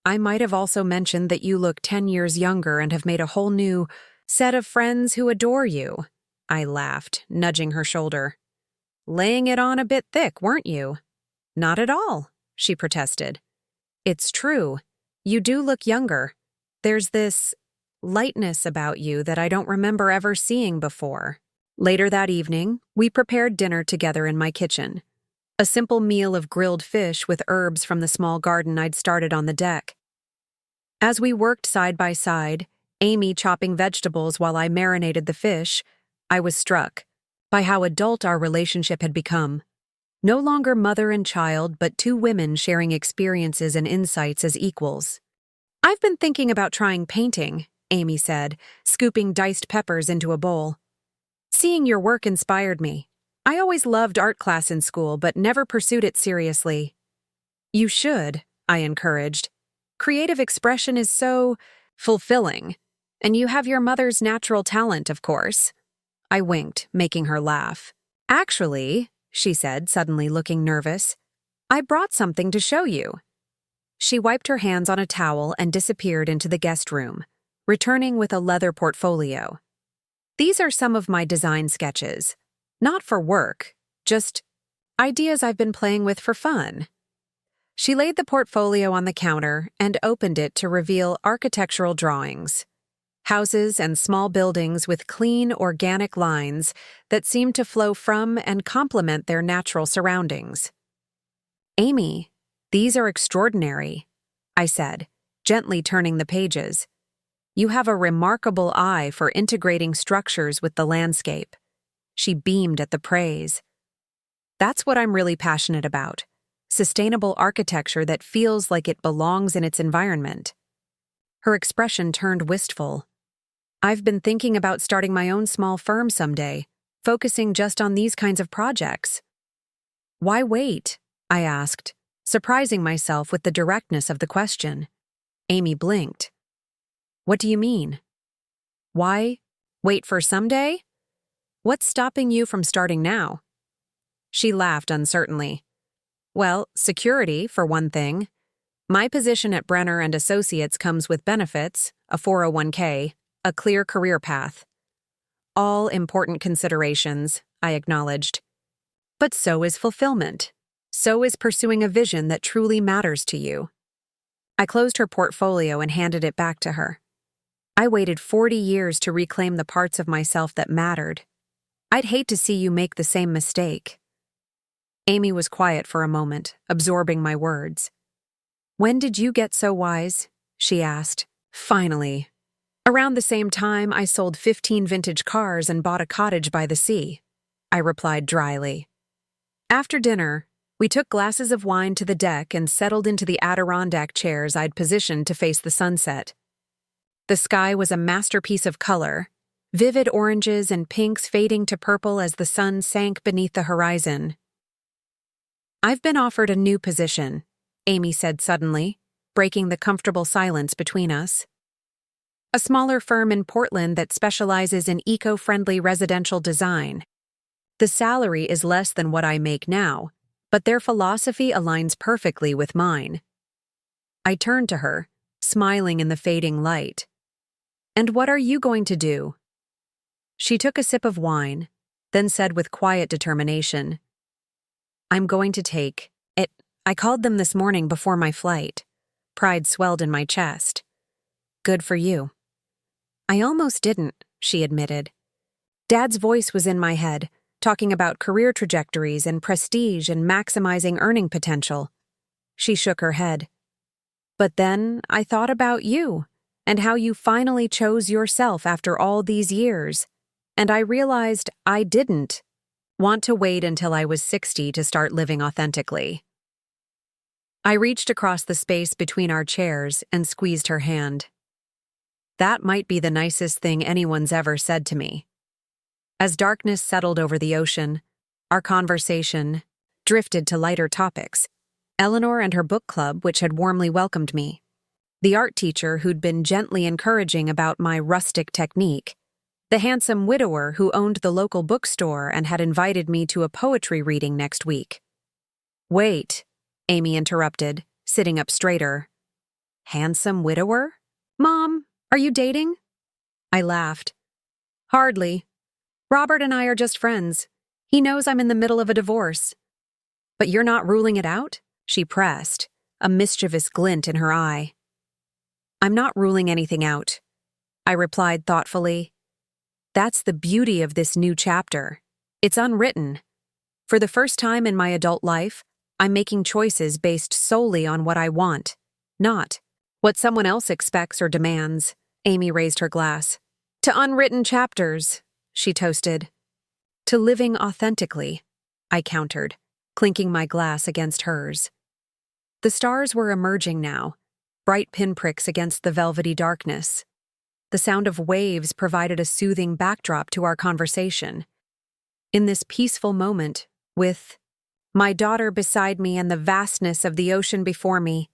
"I might have also mentioned that you look 10 years younger and have made a whole new set of friends who adore you." I laughed, nudging her shoulder. "Laying it on a bit thick, weren't you?" "Not at all," she protested. "It's true. You do look younger. There's this lightness about you that I don't remember ever seeing before." Later that evening, we prepared dinner together in my kitchen. A simple meal of grilled fish with herbs from the small garden I'd started on the deck. As we worked side by side, Amy chopping vegetables while I marinated the fish, I was struck by how adult our relationship had become. No longer mother and child, but 2 women sharing experiences and insights as equals. "I've been thinking about trying painting," Amy said, scooping diced peppers into a bowl. "Seeing your work inspired me. I always loved art class in school, but never pursued it seriously." "You should," I encouraged. "Creative expression is so fulfilling, and you have your mother's natural talent, of course." I winked, making her laugh. "Actually," she said, suddenly looking nervous, "I brought something to show you." She wiped her hands on a towel and disappeared into the guest room, returning with a leather portfolio. "These are some of my design sketches. Not for work, just ideas I've been playing with for fun." She laid the portfolio on the counter and opened it to reveal architectural drawings. Houses and small buildings with clean, organic lines that seemed to flow from and complement their natural surroundings. "Amy, these are extraordinary," I said, gently turning the pages. "You have a remarkable eye for integrating structures with the landscape." She beamed at the praise. "That's what I'm really passionate about. Sustainable architecture that feels like it belongs in its environment." Her expression turned wistful. "I've been thinking about starting my own small firm someday, focusing just on these kinds of projects." "Why wait?" I asked, surprising myself with the directness of the question. Amy blinked. "What do you mean?" "Why wait for someday? What's stopping you from starting now?" She laughed uncertainly. "Well, security, for one thing. My position at Brenner and Associates comes with benefits, a 401k, a clear career path." "All important considerations," I acknowledged. "But so is fulfillment. So is pursuing a vision that truly matters to you." I closed her portfolio and handed it back to her. "I waited 40 years to reclaim the parts of myself that mattered. I'd hate to see you make the same mistake." Amy was quiet for a moment, absorbing my words. "When did you get so wise?" she asked. "Finally. Around the same time, I sold 15 vintage cars and bought a cottage by the sea," I replied dryly. After dinner, we took glasses of wine to the deck and settled into the Adirondack chairs I'd positioned to face the sunset. The sky was a masterpiece of color, vivid oranges and pinks fading to purple as the sun sank beneath the horizon. "I've been offered a new position," Amy said suddenly, breaking the comfortable silence between us. "A smaller firm in Portland that specializes in eco-friendly residential design. The salary is less than what I make now, but their philosophy aligns perfectly with mine." I turned to her, smiling in the fading light. "And what are you going to do?" She took a sip of wine, then said with quiet determination, "I'm going to take it. I called them this morning before my flight." Pride swelled in my chest. "Good for you." "I almost didn't," she admitted. Dad's voice was in my head, talking about career trajectories and prestige and maximizing earning potential. She shook her head. But then I thought about you and how you finally chose yourself after all these years, and I realized I didn't want to wait until I was 60 to start living authentically. I reached across the space between our chairs and squeezed her hand. That might be the nicest thing anyone's ever said to me. As darkness settled over the ocean, our conversation drifted to lighter topics. Eleanor and her book club, which had warmly welcomed me. The art teacher who'd been gently encouraging about my rustic technique. The handsome widower who owned the local bookstore and had invited me to a poetry reading next week. Wait, Amy interrupted, sitting up straighter. Handsome widower? Mom, are you dating? I laughed. Hardly. Robert and I are just friends. He knows I'm in the middle of a divorce. But you're not ruling it out? She pressed, a mischievous glint in her eye. I'm not ruling anything out, I replied thoughtfully. That's the beauty of this new chapter. It's unwritten. For the first time in my adult life, I'm making choices based solely on what I want, not what someone else expects or demands. Amy raised her glass. To unwritten chapters, she toasted. To living authentically, I countered, clinking my glass against hers. The stars were emerging now, bright pinpricks against the velvety darkness. The sound of waves provided a soothing backdrop to our conversation. In this peaceful moment, with my daughter beside me and the vastness of the ocean before me,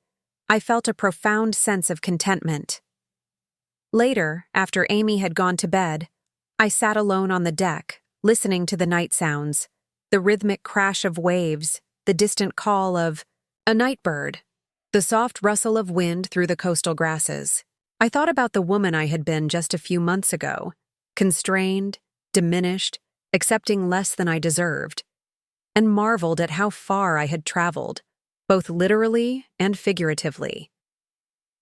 I felt a profound sense of contentment. Later, after Amy had gone to bed, I sat alone on the deck, listening to the night sounds, the rhythmic crash of waves, the distant call of a night bird, the soft rustle of wind through the coastal grasses. I thought about the woman I had been just a few months ago, constrained, diminished, accepting less than I deserved, and marveled at how far I had traveled, both literally and figuratively.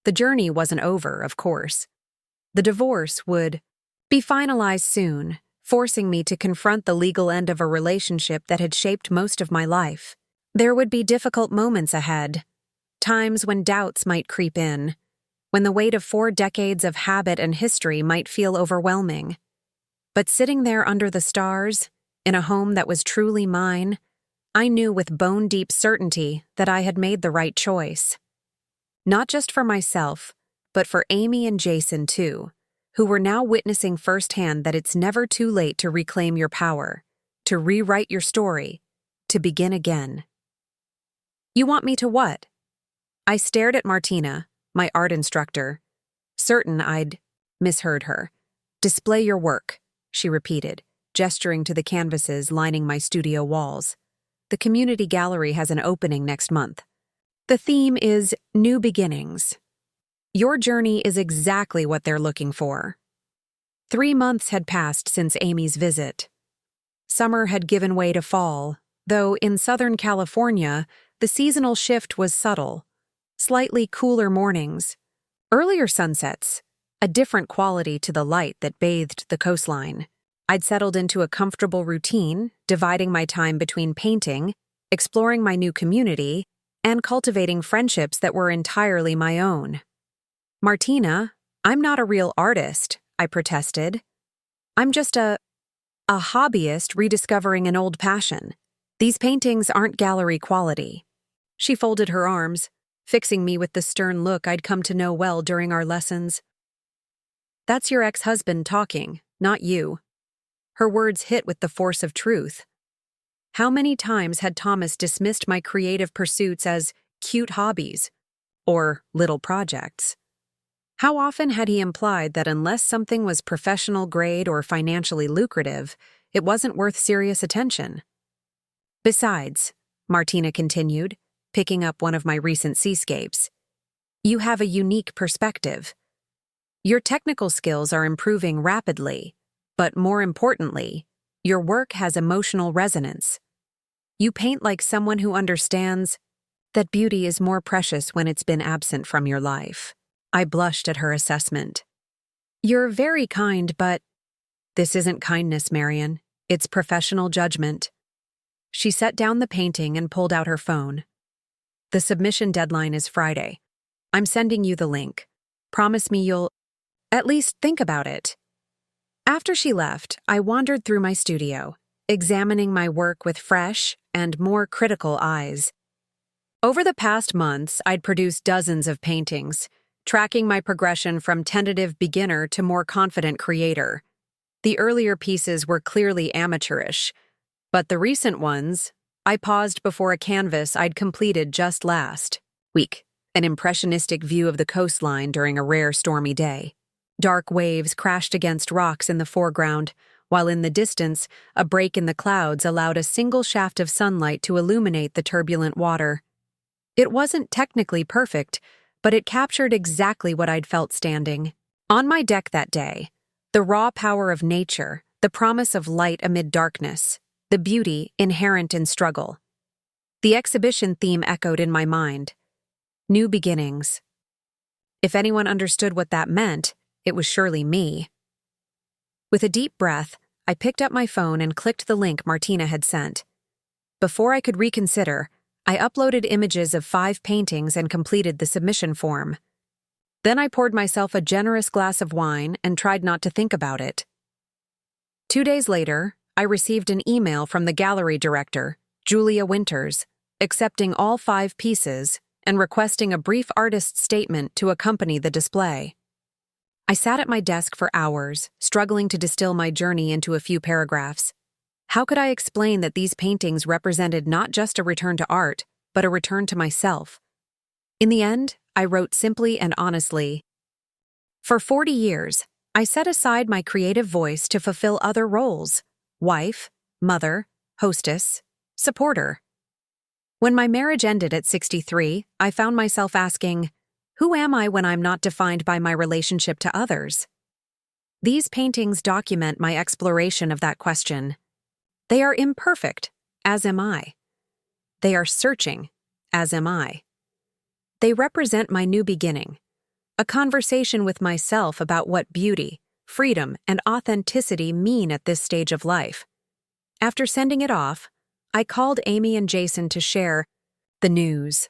The journey wasn't over, of course. The divorce would be finalized soon, forcing me to confront the legal end of a relationship that had shaped most of my life. There would be difficult moments ahead, times when doubts might creep in, when the weight of 4 decades of habit and history might feel overwhelming. But sitting there under the stars, in a home that was truly mine, I knew with bone-deep certainty that I had made the right choice. Not just for myself, but for Amy and Jason too, who were now witnessing firsthand that it's never too late to reclaim your power, to rewrite your story, to begin again. You want me to what? I stared at Martina, my art instructor, certain I'd misheard her. Display your work, she repeated, gesturing to the canvases lining my studio walls. The community gallery has an opening next month. The theme is New Beginnings. Your journey is exactly what they're looking for. 3 months had passed since Amy's visit. Summer had given way to fall, though in Southern California, the seasonal shift was subtle. Slightly cooler mornings, earlier sunsets, a different quality to the light that bathed the coastline. I'd settled into a comfortable routine, dividing my time between painting, exploring my new community, and cultivating friendships that were entirely my own. Martina, I'm not a real artist, I protested. I'm just a hobbyist rediscovering an old passion. These paintings aren't gallery quality. She folded her arms, fixing me with the stern look I'd come to know well during our lessons. That's your ex-husband talking, not you. Her words hit with the force of truth. How many times had Thomas dismissed my creative pursuits as cute hobbies or little projects? How often had he implied that unless something was professional grade or financially lucrative, it wasn't worth serious attention? Besides, Martina continued, picking up one of my recent seascapes, you have a unique perspective. Your technical skills are improving rapidly, but more importantly, your work has emotional resonance. You paint like someone who understands that beauty is more precious when it's been absent from your life. I blushed at her assessment. You're very kind, but this isn't kindness, Marian. It's professional judgment. She set down the painting and pulled out her phone. The submission deadline is Friday. I'm sending you the link. Promise me you'll at least think about it. After she left, I wandered through my studio, examining my work with fresh and more critical eyes. Over the past months, I'd produced dozens of paintings, tracking my progression from tentative beginner to more confident creator. The earlier pieces were clearly amateurish, but the recent ones, I paused before a canvas I'd completed just last week, an impressionistic view of the coastline during a rare stormy day. Dark waves crashed against rocks in the foreground, while in the distance, a break in the clouds allowed a single shaft of sunlight to illuminate the turbulent water. It wasn't technically perfect, but it captured exactly what I'd felt standing on my deck that day. The raw power of nature, the promise of light amid darkness, the beauty inherent in struggle. The exhibition theme echoed in my mind. New beginnings. If anyone understood what that meant, it was surely me. With a deep breath, I picked up my phone and clicked the link Martina had sent. Before I could reconsider, I uploaded images of 5 paintings and completed the submission form. Then I poured myself a generous glass of wine and tried not to think about it. 2 days later, I received an email from the gallery director, Julia Winters, accepting all 5 pieces and requesting a brief artist statement to accompany the display. I sat at my desk for hours, struggling to distill my journey into a few paragraphs. How could I explain that these paintings represented not just a return to art, but a return to myself? In the end, I wrote simply and honestly, "For 40 years, I set aside my creative voice to fulfill other roles: wife, mother, hostess, supporter. When my marriage ended at 63, I found myself asking, who am I when I'm not defined by my relationship to others?" These paintings document my exploration of that question. They are imperfect, as am I. They are searching, as am I. They represent my new beginning, a conversation with myself about what beauty, freedom, and authenticity mean at this stage of life. After sending it off, I called Amy and Jason to share the news.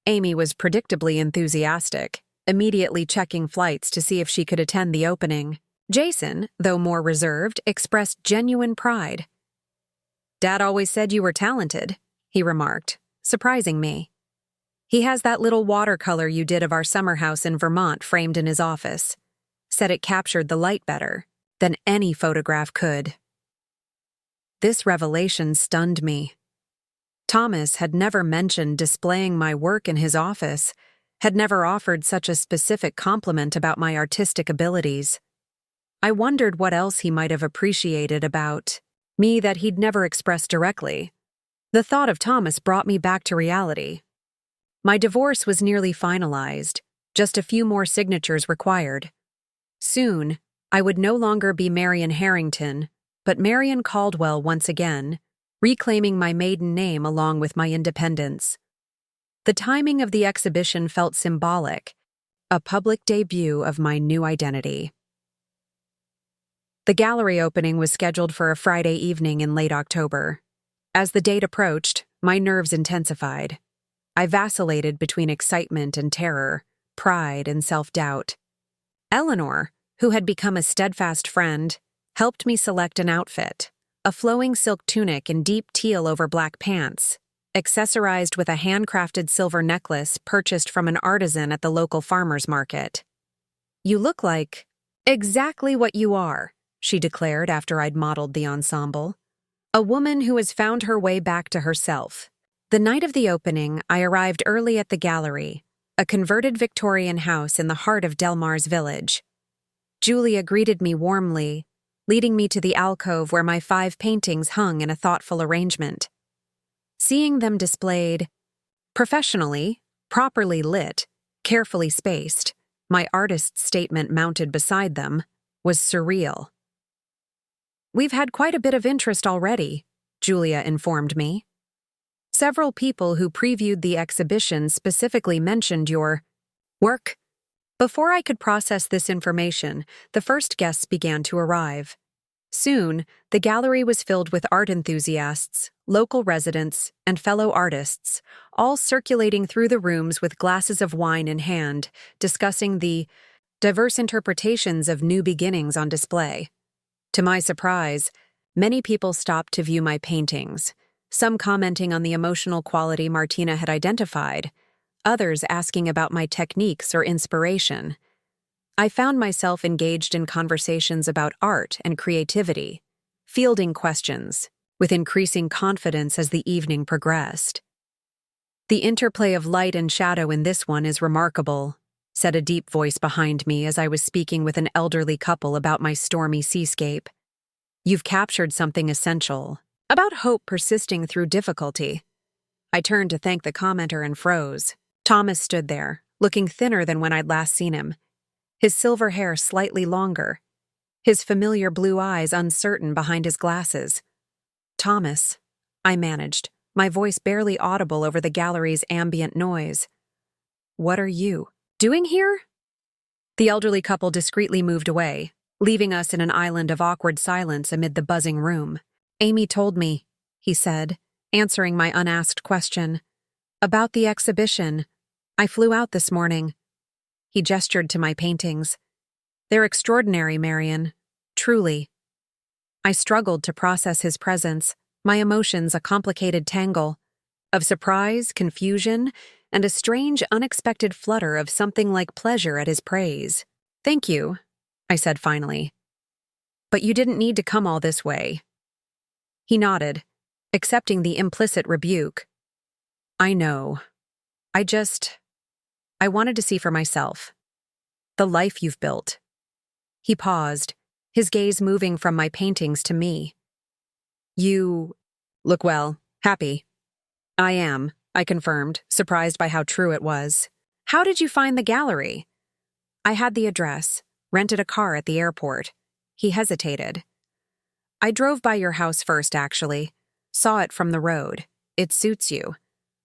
Amy was predictably enthusiastic, immediately checking flights to see if she could attend the opening. Jason, though more reserved, expressed genuine pride. "Dad always said you were talented," he remarked, surprising me. He has that little watercolor you did of our summer house in Vermont framed in his office. Said it captured the light better than any photograph could. This revelation stunned me. Thomas had never mentioned displaying my work in his office, had never offered such a specific compliment about my artistic abilities. I wondered what else he might have appreciated about me that he'd never expressed directly. The thought of Thomas brought me back to reality. My divorce was nearly finalized, just a few more signatures required. Soon, I would no longer be Marion Harrington, but Marion Caldwell once again, reclaiming my maiden name along with my independence. The timing of the exhibition felt symbolic, a public debut of my new identity. The gallery opening was scheduled for a Friday evening in late October. As the date approached, my nerves intensified. I vacillated between excitement and terror, pride and self-doubt. Eleanor, who had become a steadfast friend, helped me select an outfit, a flowing silk tunic in deep teal over black pants, accessorized with a handcrafted silver necklace purchased from an artisan at the local farmer's market. "You look like exactly what you are," she declared after I'd modeled the ensemble. "A woman who has found her way back to herself." The night of the opening, I arrived early at the gallery, a converted Victorian house in the heart of Delmar's Village. Julia greeted me warmly, leading me to the alcove where my 5 paintings hung in a thoughtful arrangement. Seeing them displayed professionally, properly lit, carefully spaced, my artist's statement mounted beside them, was surreal. "We've had quite a bit of interest already," Julia informed me. "Several people who previewed the exhibition specifically mentioned your work." Before I could process this information, the first guests began to arrive. Soon, the gallery was filled with art enthusiasts, local residents, and fellow artists, all circulating through the rooms with glasses of wine in hand, discussing the diverse interpretations of new beginnings on display. To my surprise, many people stopped to view my paintings, some commenting on the emotional quality Martina had identified, others asking about my techniques or inspiration. I found myself engaged in conversations about art and creativity, fielding questions, with increasing confidence as the evening progressed. "The interplay of light and shadow in this one is remarkable," said a deep voice behind me as I was speaking with an elderly couple about my stormy seascape. "You've captured something essential, about hope persisting through difficulty." I turned to thank the commenter and froze. Thomas stood there, looking thinner than when I'd last seen him, his silver hair slightly longer, his familiar blue eyes uncertain behind his glasses. "Thomas," I managed, my voice barely audible over the gallery's ambient noise. "What are you doing here?" The elderly couple discreetly moved away, leaving us in an island of awkward silence amid the buzzing room. "Amy told me," he said, answering my unasked question, "about the exhibition. I flew out this morning." He gestured to my paintings. "They're extraordinary, Marion. Truly." I struggled to process his presence, my emotions a complicated tangle of surprise, confusion, and a strange, unexpected flutter of something like pleasure at his praise. "Thank you," I said finally. "But you didn't need to come all this way." He nodded, accepting the implicit rebuke. "I know. I wanted to see for myself. The life you've built." He paused, his gaze moving from my paintings to me. "You look well, happy." "I am," I confirmed, surprised by how true it was. "How did you find the gallery?" "I had the address, rented a car at the airport." He hesitated. "I drove by your house first, actually. Saw it from the road. It suits you.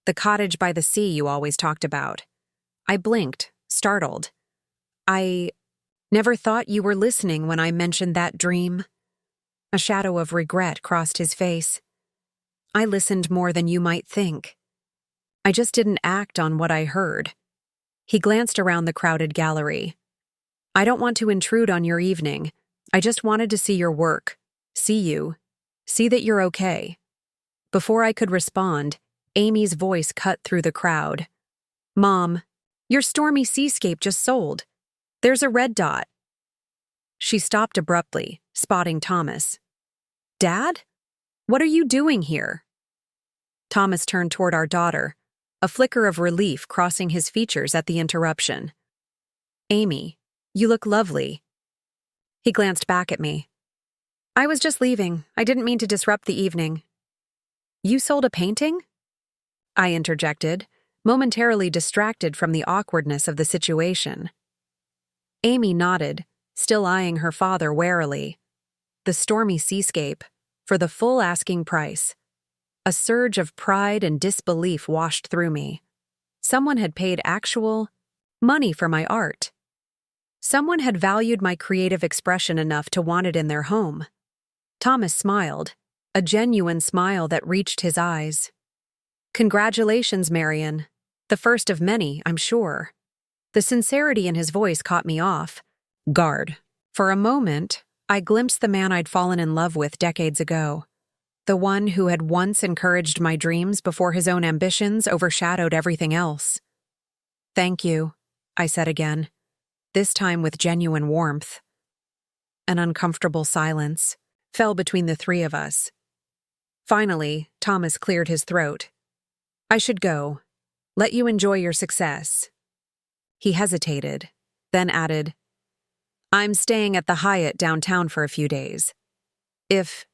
The cottage by the sea you always talked about." I blinked, startled. "I never thought you were listening when I mentioned that dream." A shadow of regret crossed his face. "I listened more than you might think. I just didn't act on what I heard." He glanced around the crowded gallery. "I don't want to intrude on your evening. I just wanted to see your work, see you, see that you're okay." Before I could respond, Amy's voice cut through the crowd. "Mom, your stormy seascape just sold. There's a red dot." She stopped abruptly, spotting Thomas. "Dad? What are you doing here?" Thomas turned toward our daughter, a flicker of relief crossing his features at the interruption. "Amy, you look lovely." He glanced back at me. "I was just leaving. I didn't mean to disrupt the evening." "You sold a painting?" I interjected, momentarily distracted from the awkwardness of the situation. Amy nodded, still eyeing her father warily. The stormy seascape, for the full asking price. A surge of pride and disbelief washed through me. Someone had paid actual money for my art. Someone had valued my creative expression enough to want it in their home. Thomas smiled, a genuine smile that reached his eyes. "Congratulations, Marion. The first of many, I'm sure." The sincerity in his voice caught me off guard. For a moment, I glimpsed the man I'd fallen in love with decades ago. The one who had once encouraged my dreams before his own ambitions overshadowed everything else. "Thank you," I said again, this time with genuine warmth. An uncomfortable silence fell between the three of us. Finally, Thomas cleared his throat. "I should go. Let you enjoy your success." He hesitated, then added, "I'm staying at the Hyatt downtown for a few days. If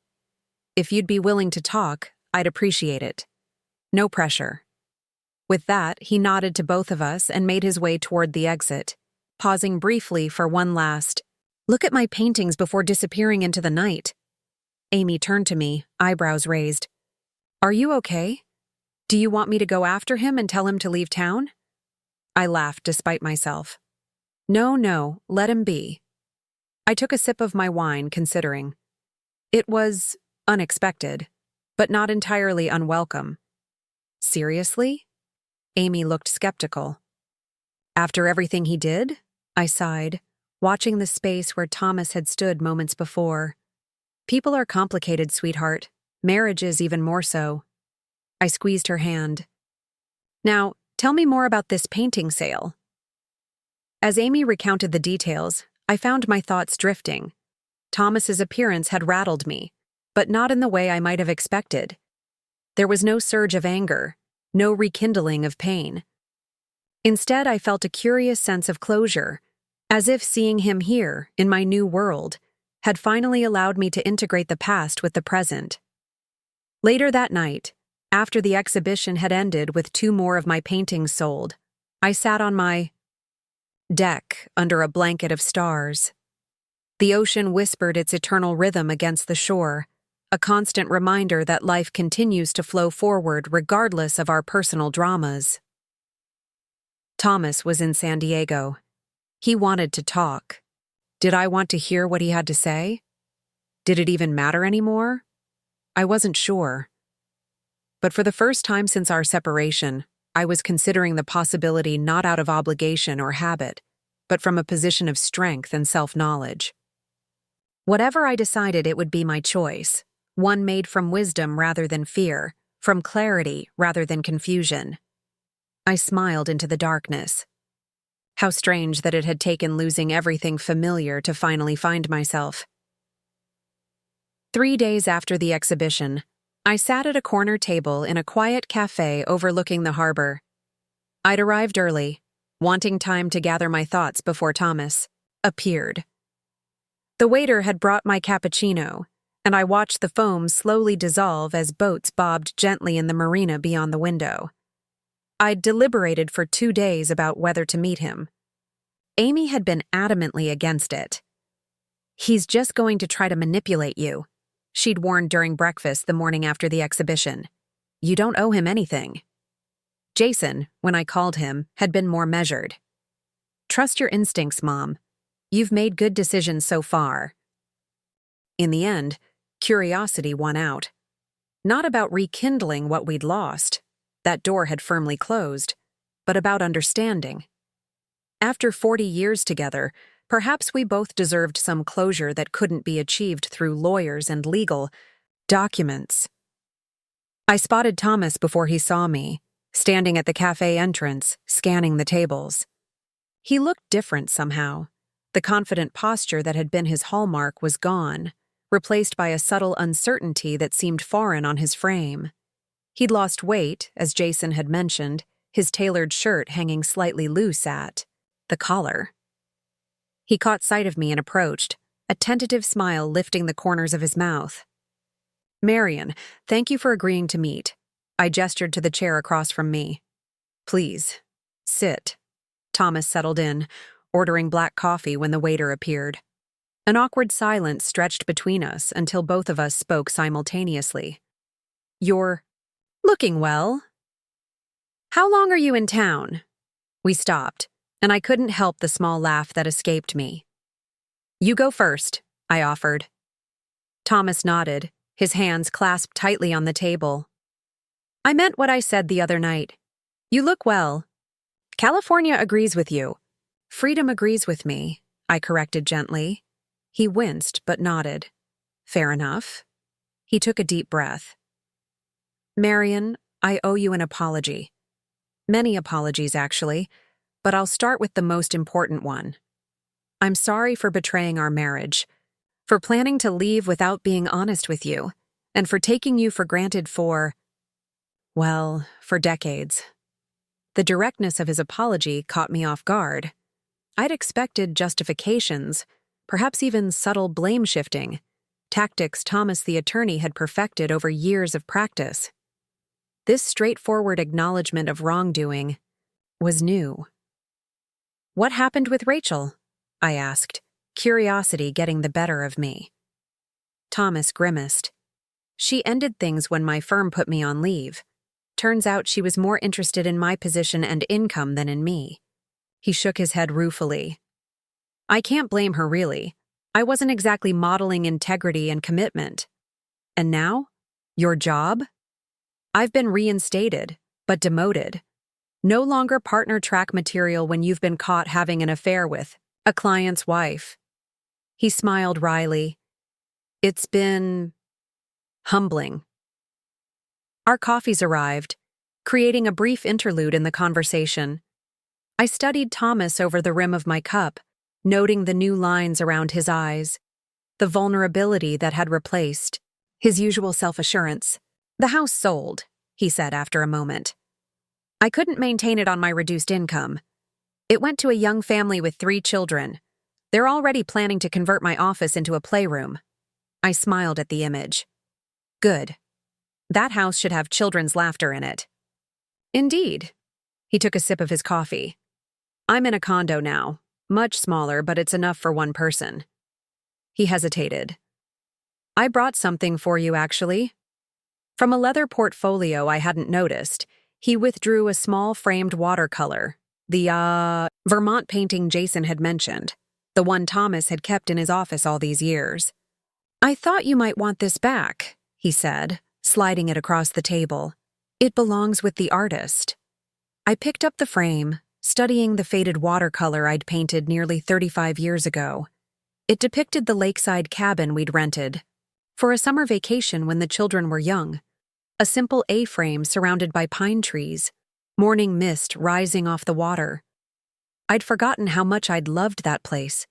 you'd be willing to talk, I'd appreciate it. No pressure." With that, he nodded to both of us and made his way toward the exit, pausing briefly for one last look at my paintings before disappearing into the night. Amy turned to me, eyebrows raised. "Are you okay? Do you want me to go after him and tell him to leave town?" I laughed despite myself. No, let him be." I took a sip of my wine, considering. It was unexpected, but not entirely unwelcome. Seriously? Amy looked skeptical. After everything he did? I sighed, watching the space where Thomas had stood moments before. People are complicated, sweetheart. Marriage is even more so. I squeezed her hand. Now, tell me more about this painting sale. As Amy recounted the details, I found my thoughts drifting. Thomas's appearance had rattled me, but not in the way I might have expected. There was no surge of anger, no rekindling of pain. Instead, I felt a curious sense of closure, as if seeing him here, in my new world, had finally allowed me to integrate the past with the present. Later that night, after the exhibition had ended with 2 more of my paintings sold, I sat on my deck under a blanket of stars. The ocean whispered its eternal rhythm against the shore, a constant reminder that life continues to flow forward regardless of our personal dramas. Thomas was in San Diego. He wanted to talk. Did I want to hear what he had to say? Did it even matter anymore? I wasn't sure. But for the first time since our separation, I was considering the possibility not out of obligation or habit, but from a position of strength and self-knowledge. Whatever I decided, it would be my choice, one made from wisdom rather than fear, from clarity rather than confusion. I smiled into the darkness. How strange that it had taken losing everything familiar to finally find myself. 3 days after the exhibition, I sat at a corner table in a quiet cafe overlooking the harbor. I'd arrived early, wanting time to gather my thoughts before Thomas appeared. The waiter had brought my cappuccino, and I watched the foam slowly dissolve as boats bobbed gently in the marina beyond the window. I'd deliberated for 2 days about whether to meet him. Amy had been adamantly against it. "He's just going to try to manipulate you," she'd warned during breakfast the morning after the exhibition. "You don't owe him anything." Jason, when I called him, had been more measured. "Trust your instincts, Mom. You've made good decisions so far." In the end, curiosity won out. Not about rekindling what we'd lost. That door had firmly closed, but about understanding. After 40 years together, perhaps we both deserved some closure that couldn't be achieved through lawyers and legal documents. I spotted Thomas before he saw me, standing at the cafe entrance, scanning the tables. He looked different somehow. The confident posture that had been his hallmark was gone, replaced by a subtle uncertainty that seemed foreign on his frame. He'd lost weight, as Jason had mentioned, his tailored shirt hanging slightly loose at the collar. He caught sight of me and approached, a tentative smile lifting the corners of his mouth. "Marion, thank you for agreeing to meet." I gestured to the chair across from me. "Please, sit." Thomas settled in, ordering black coffee when the waiter appeared. An awkward silence stretched between us until both of us spoke simultaneously. "You're looking well. How long are you in town?" We stopped, and I couldn't help the small laugh that escaped me. "You go first," I offered. Thomas nodded, his hands clasped tightly on the table. "I meant what I said the other night. You look well. California agrees with you." "Freedom agrees with me," I corrected gently. He winced but nodded. "Fair enough." He took a deep breath. "Marion, I owe you an apology. Many apologies, actually, but I'll start with the most important one. I'm sorry for betraying our marriage, for planning to leave without being honest with you, and for taking you for granted for decades." The directness of his apology caught me off guard. I'd expected justifications, perhaps even subtle blame-shifting, tactics Thomas the attorney had perfected over years of practice. This straightforward acknowledgement of wrongdoing was new. "What happened with Rachel?" I asked, curiosity getting the better of me. Thomas grimaced. "She ended things when my firm put me on leave. Turns out she was more interested in my position and income than in me." He shook his head ruefully. "I can't blame her, really. I wasn't exactly modeling integrity and commitment. And now? Your job? I've been reinstated, but demoted. No longer partner track material when you've been caught having an affair with a client's wife. He smiled wryly. It's been humbling. Our coffees arrived, creating a brief interlude in the conversation. I studied Thomas over the rim of my cup, noting the new lines around his eyes, the vulnerability that had replaced his usual self-assurance. The house sold, he said after a moment. I couldn't maintain it on my reduced income. It went to a young family with 3 children. They're already planning to convert my office into a playroom. I smiled at the image. Good. That house should have children's laughter in it. Indeed. He took a sip of his coffee. I'm in a condo now. Much smaller, but it's enough for one person. He hesitated. I brought something for you, actually. From a leather portfolio I hadn't noticed, he withdrew a small framed watercolor, the Vermont painting Jason had mentioned, the one Thomas had kept in his office all these years. I thought you might want this back, he said, sliding it across the table. It belongs with the artist. I picked up the frame, studying the faded watercolor I'd painted nearly 35 years ago. It depicted the lakeside cabin we'd rented for a summer vacation when the children were young. A simple A-frame surrounded by pine trees, morning mist rising off the water. I'd forgotten how much I'd loved that place,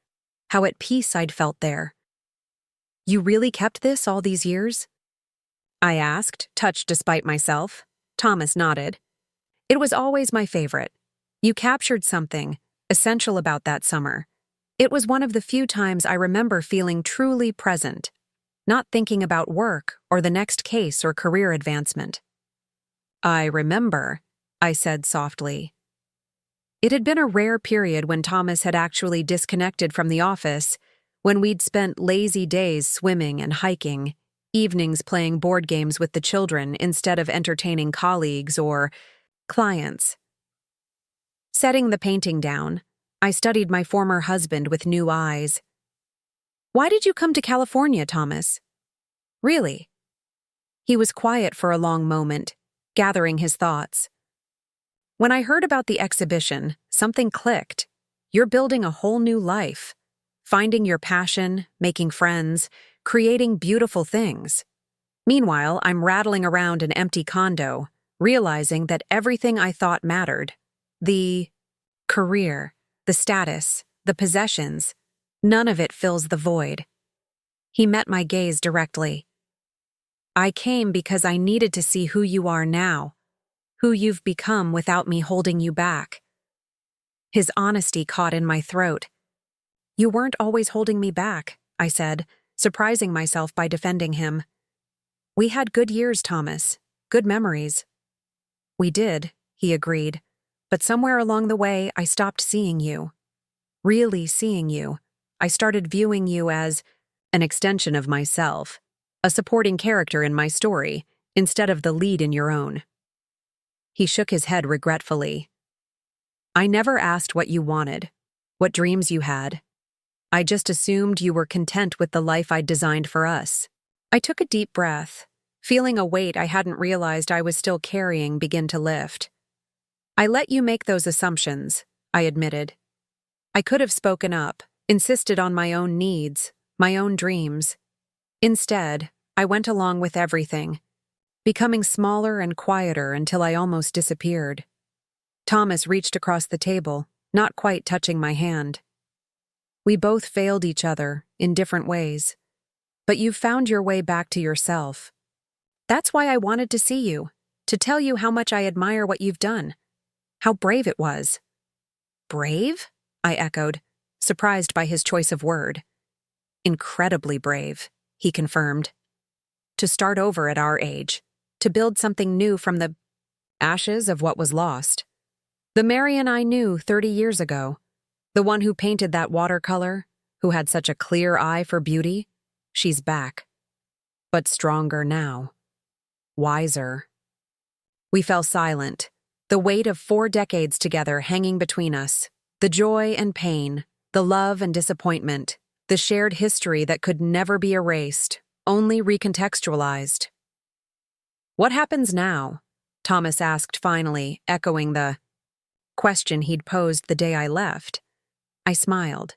how at peace I'd felt there. You really kept this all these years? I asked, touched despite myself. Thomas nodded. It was always my favorite. You captured something essential about that summer. It was one of the few times I remember feeling truly present, not thinking about work or the next case or career advancement. I remember, I said softly. It had been a rare period when Thomas had actually disconnected from the office, when we'd spent lazy days swimming and hiking, evenings playing board games with the children instead of entertaining colleagues or clients. Setting the painting down, I studied my former husband with new eyes. Why did you come to California, Thomas? Really? He was quiet for a long moment, gathering his thoughts. When I heard about the exhibition, something clicked. You're building a whole new life. Finding your passion, making friends, creating beautiful things. Meanwhile, I'm rattling around an empty condo, realizing that everything I thought mattered, the career, the status, the possessions, none of it fills the void. He met my gaze directly. I came because I needed to see who you are now, who you've become without me holding you back. His honesty caught in my throat. You weren't always holding me back, I said, surprising myself by defending him. We had good years, Thomas, good memories. We did, he agreed, but somewhere along the way I stopped seeing you. Really seeing you. I started viewing you as an extension of myself, a supporting character in my story, instead of the lead in your own. He shook his head regretfully. I never asked what you wanted, what dreams you had. I just assumed you were content with the life I'd designed for us. I took a deep breath, feeling a weight I hadn't realized I was still carrying begin to lift. I let you make those assumptions, I admitted. I could have spoken up, insisted on my own needs, my own dreams. Instead, I went along with everything, becoming smaller and quieter until I almost disappeared. Thomas reached across the table, not quite touching my hand. We both failed each other in different ways, but you've found your way back to yourself. That's why I wanted to see you, to tell you how much I admire what you've done, how brave it was. Brave? I echoed, surprised by his choice of word. Incredibly brave, he confirmed. To start over at our age, to build something new from the ashes of what was lost. The Marion I knew 30 years ago, the one who painted that watercolor, who had such a clear eye for beauty, she's back. But stronger now. Wiser. We fell silent, the weight of 4 decades together hanging between us, the joy and pain, the love and disappointment, The shared history that could never be erased, only recontextualized. "What happens now?" Thomas asked finally, echoing the question he'd posed the day I left. I smiled,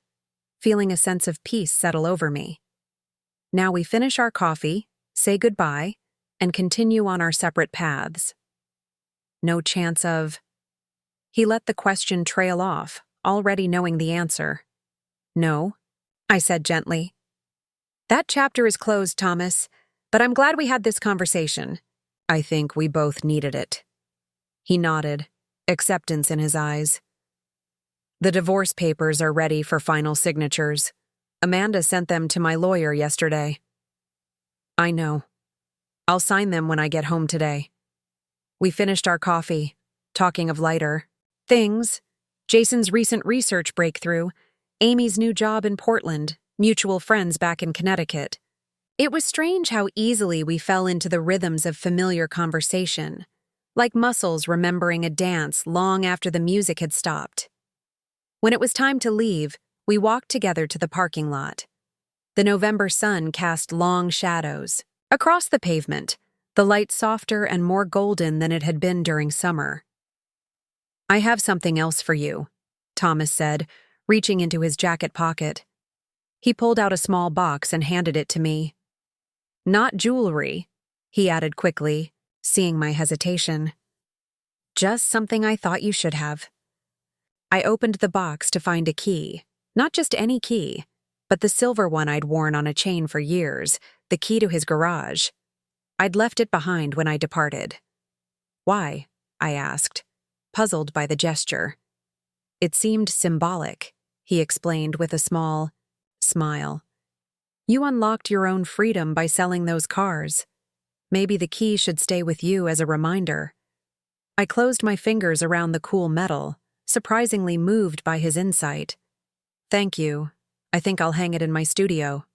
feeling a sense of peace settle over me. "Now we finish our coffee, say goodbye, and continue on our separate paths." No chance of... He let the question trail off, already knowing the answer. "No," I said gently. "That chapter is closed, Thomas, but I'm glad we had this conversation. I think we both needed it." He nodded, acceptance in his eyes. "The divorce papers are ready for final signatures. Amanda sent them to my lawyer yesterday." "I know. I'll sign them when I get home today." We finished our coffee, talking of lighter things: Jason's recent research breakthrough, Amy's new job in Portland, mutual friends back in Connecticut. It was strange how easily we fell into the rhythms of familiar conversation, like muscles remembering a dance long after the music had stopped. When it was time to leave, we walked together to the parking lot. The November sun cast long shadows across the pavement, the light softer and more golden than it had been during summer. "I have something else for you," Thomas said, reaching into his jacket pocket. He pulled out a small box and handed it to me. "Not jewelry," he added quickly, seeing my hesitation. "Just something I thought you should have." I opened the box to find a key, not just any key, but the silver one I'd worn on a chain for years, the key to his garage. I'd left it behind when I departed. "Why?" I asked, puzzled by the gesture. "It seemed symbolic," he explained with a small smile. "You unlocked your own freedom by selling those cars. Maybe the key should stay with you as a reminder." I closed my fingers around the cool metal, surprisingly moved by his insight. "Thank you. I think I'll hang it in my studio."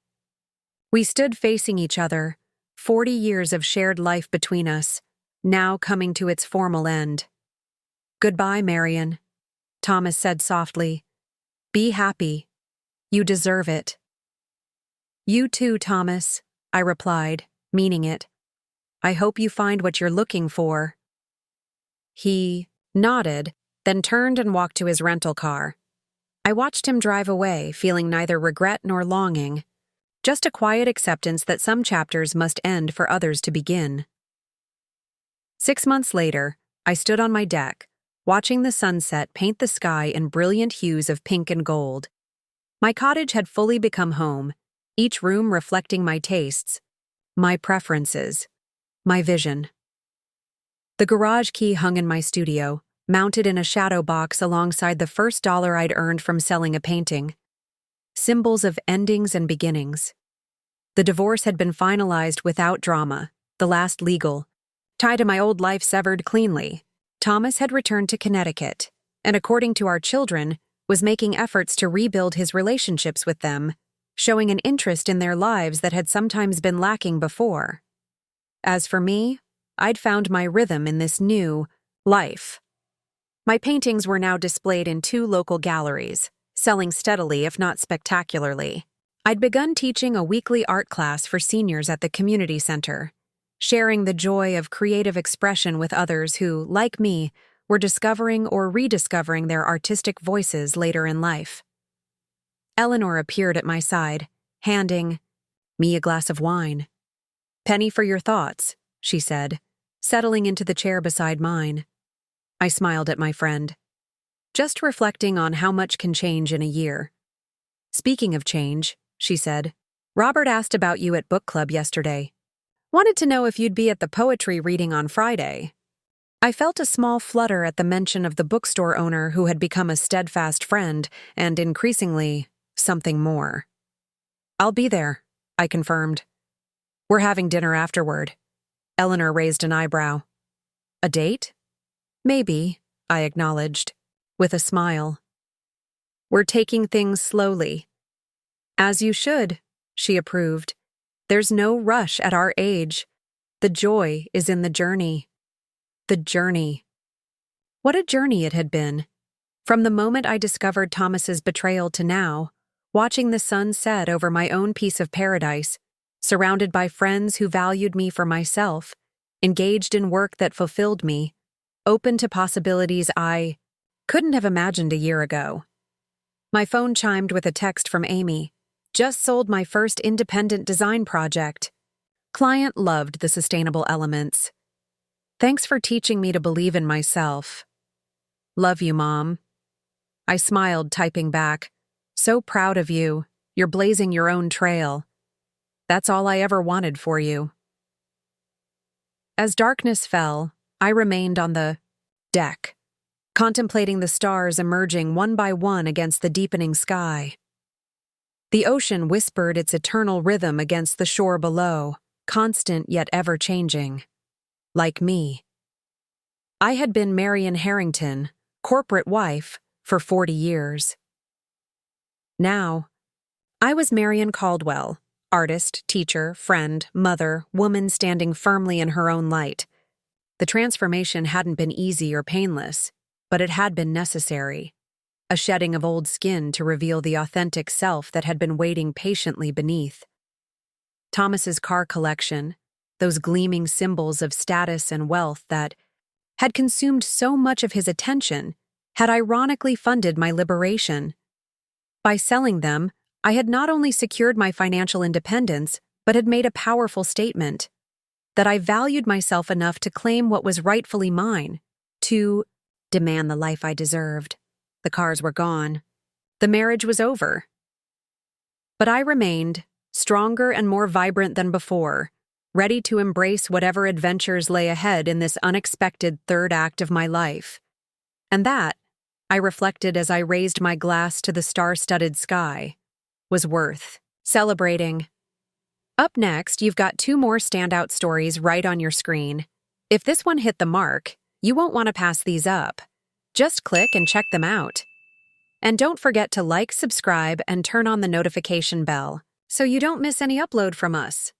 We stood facing each other, 40 years of shared life between us, now coming to its formal end. "Goodbye, Marion," Thomas said softly. "Be happy. You deserve it." "You too, Thomas," I replied, meaning it. "I hope you find what you're looking for." He nodded, then turned and walked to his rental car. I watched him drive away, feeling neither regret nor longing, just a quiet acceptance that some chapters must end for others to begin. 6 months later, I stood on my deck, watching the sunset paint the sky in brilliant hues of pink and gold. My cottage had fully become home, each room reflecting my tastes, my preferences, my vision. The garage key hung in my studio, mounted in a shadow box alongside the first dollar I'd earned from selling a painting. Symbols of endings and beginnings. The divorce had been finalized without drama, the last legal. Tie to my old life severed cleanly. Thomas had returned to Connecticut, and according to our children, was making efforts to rebuild his relationships with them, showing an interest in their lives that had sometimes been lacking before. As for me, I'd found my rhythm in this new life. My paintings were now displayed in 2 local galleries, selling steadily if not spectacularly. I'd begun teaching a weekly art class for seniors at the community center, sharing the joy of creative expression with others who, like me, were discovering or rediscovering their artistic voices later in life. Eleanor appeared at my side, handing me a glass of wine. "Penny for your thoughts," she said, settling into the chair beside mine. I smiled at my friend. "Just reflecting on how much can change in a year." "Speaking of change," she said, "Robert asked about you at book club yesterday. Wanted to know if you'd be at the poetry reading on Friday." I felt a small flutter at the mention of the bookstore owner who had become a steadfast friend and, increasingly, something more. "I'll be there," I confirmed. "We're having dinner afterward." Eleanor raised an eyebrow. "A date?" "Maybe," I acknowledged, with a smile. "We're taking things slowly." "As you should," she approved. "There's no rush at our age. The joy is in the journey." The journey. What a journey it had been. From the moment I discovered Thomas's betrayal to now, watching the sun set over my own piece of paradise, surrounded by friends who valued me for myself, engaged in work that fulfilled me, open to possibilities I couldn't have imagined a year ago. My phone chimed with a text from Amy. Just sold my first independent design project. Client loved the sustainable elements. Thanks for teaching me to believe in myself. Love you, Mom. I smiled, typing back. So proud of you. You're blazing your own trail. That's all I ever wanted for you. As darkness fell, I remained on the deck, contemplating the stars emerging one by one against the deepening sky. The ocean whispered its eternal rhythm against the shore below, constant yet ever-changing. Like me. I had been Marian Harrington, corporate wife, for 40 years. Now, I was Marian Caldwell, artist, teacher, friend, mother, woman standing firmly in her own light. The transformation hadn't been easy or painless, but it had been necessary. A shedding of old skin to reveal the authentic self that had been waiting patiently beneath. Thomas's car collection, those gleaming symbols of status and wealth that had consumed so much of his attention, had ironically funded my liberation. By selling them, I had not only secured my financial independence, but had made a powerful statement that I valued myself enough to claim what was rightfully mine, to demand the life I deserved. The cars were gone. The marriage was over. But I remained, stronger and more vibrant than before, ready to embrace whatever adventures lay ahead in this unexpected third act of my life. And that, I reflected as I raised my glass to the star-studded sky, was worth celebrating. Up next, you've got 2 more standout stories right on your screen. If this one hit the mark, you won't want to pass these up. Just click and check them out. And don't forget to like, subscribe, and turn on the notification bell so you don't miss any upload from us.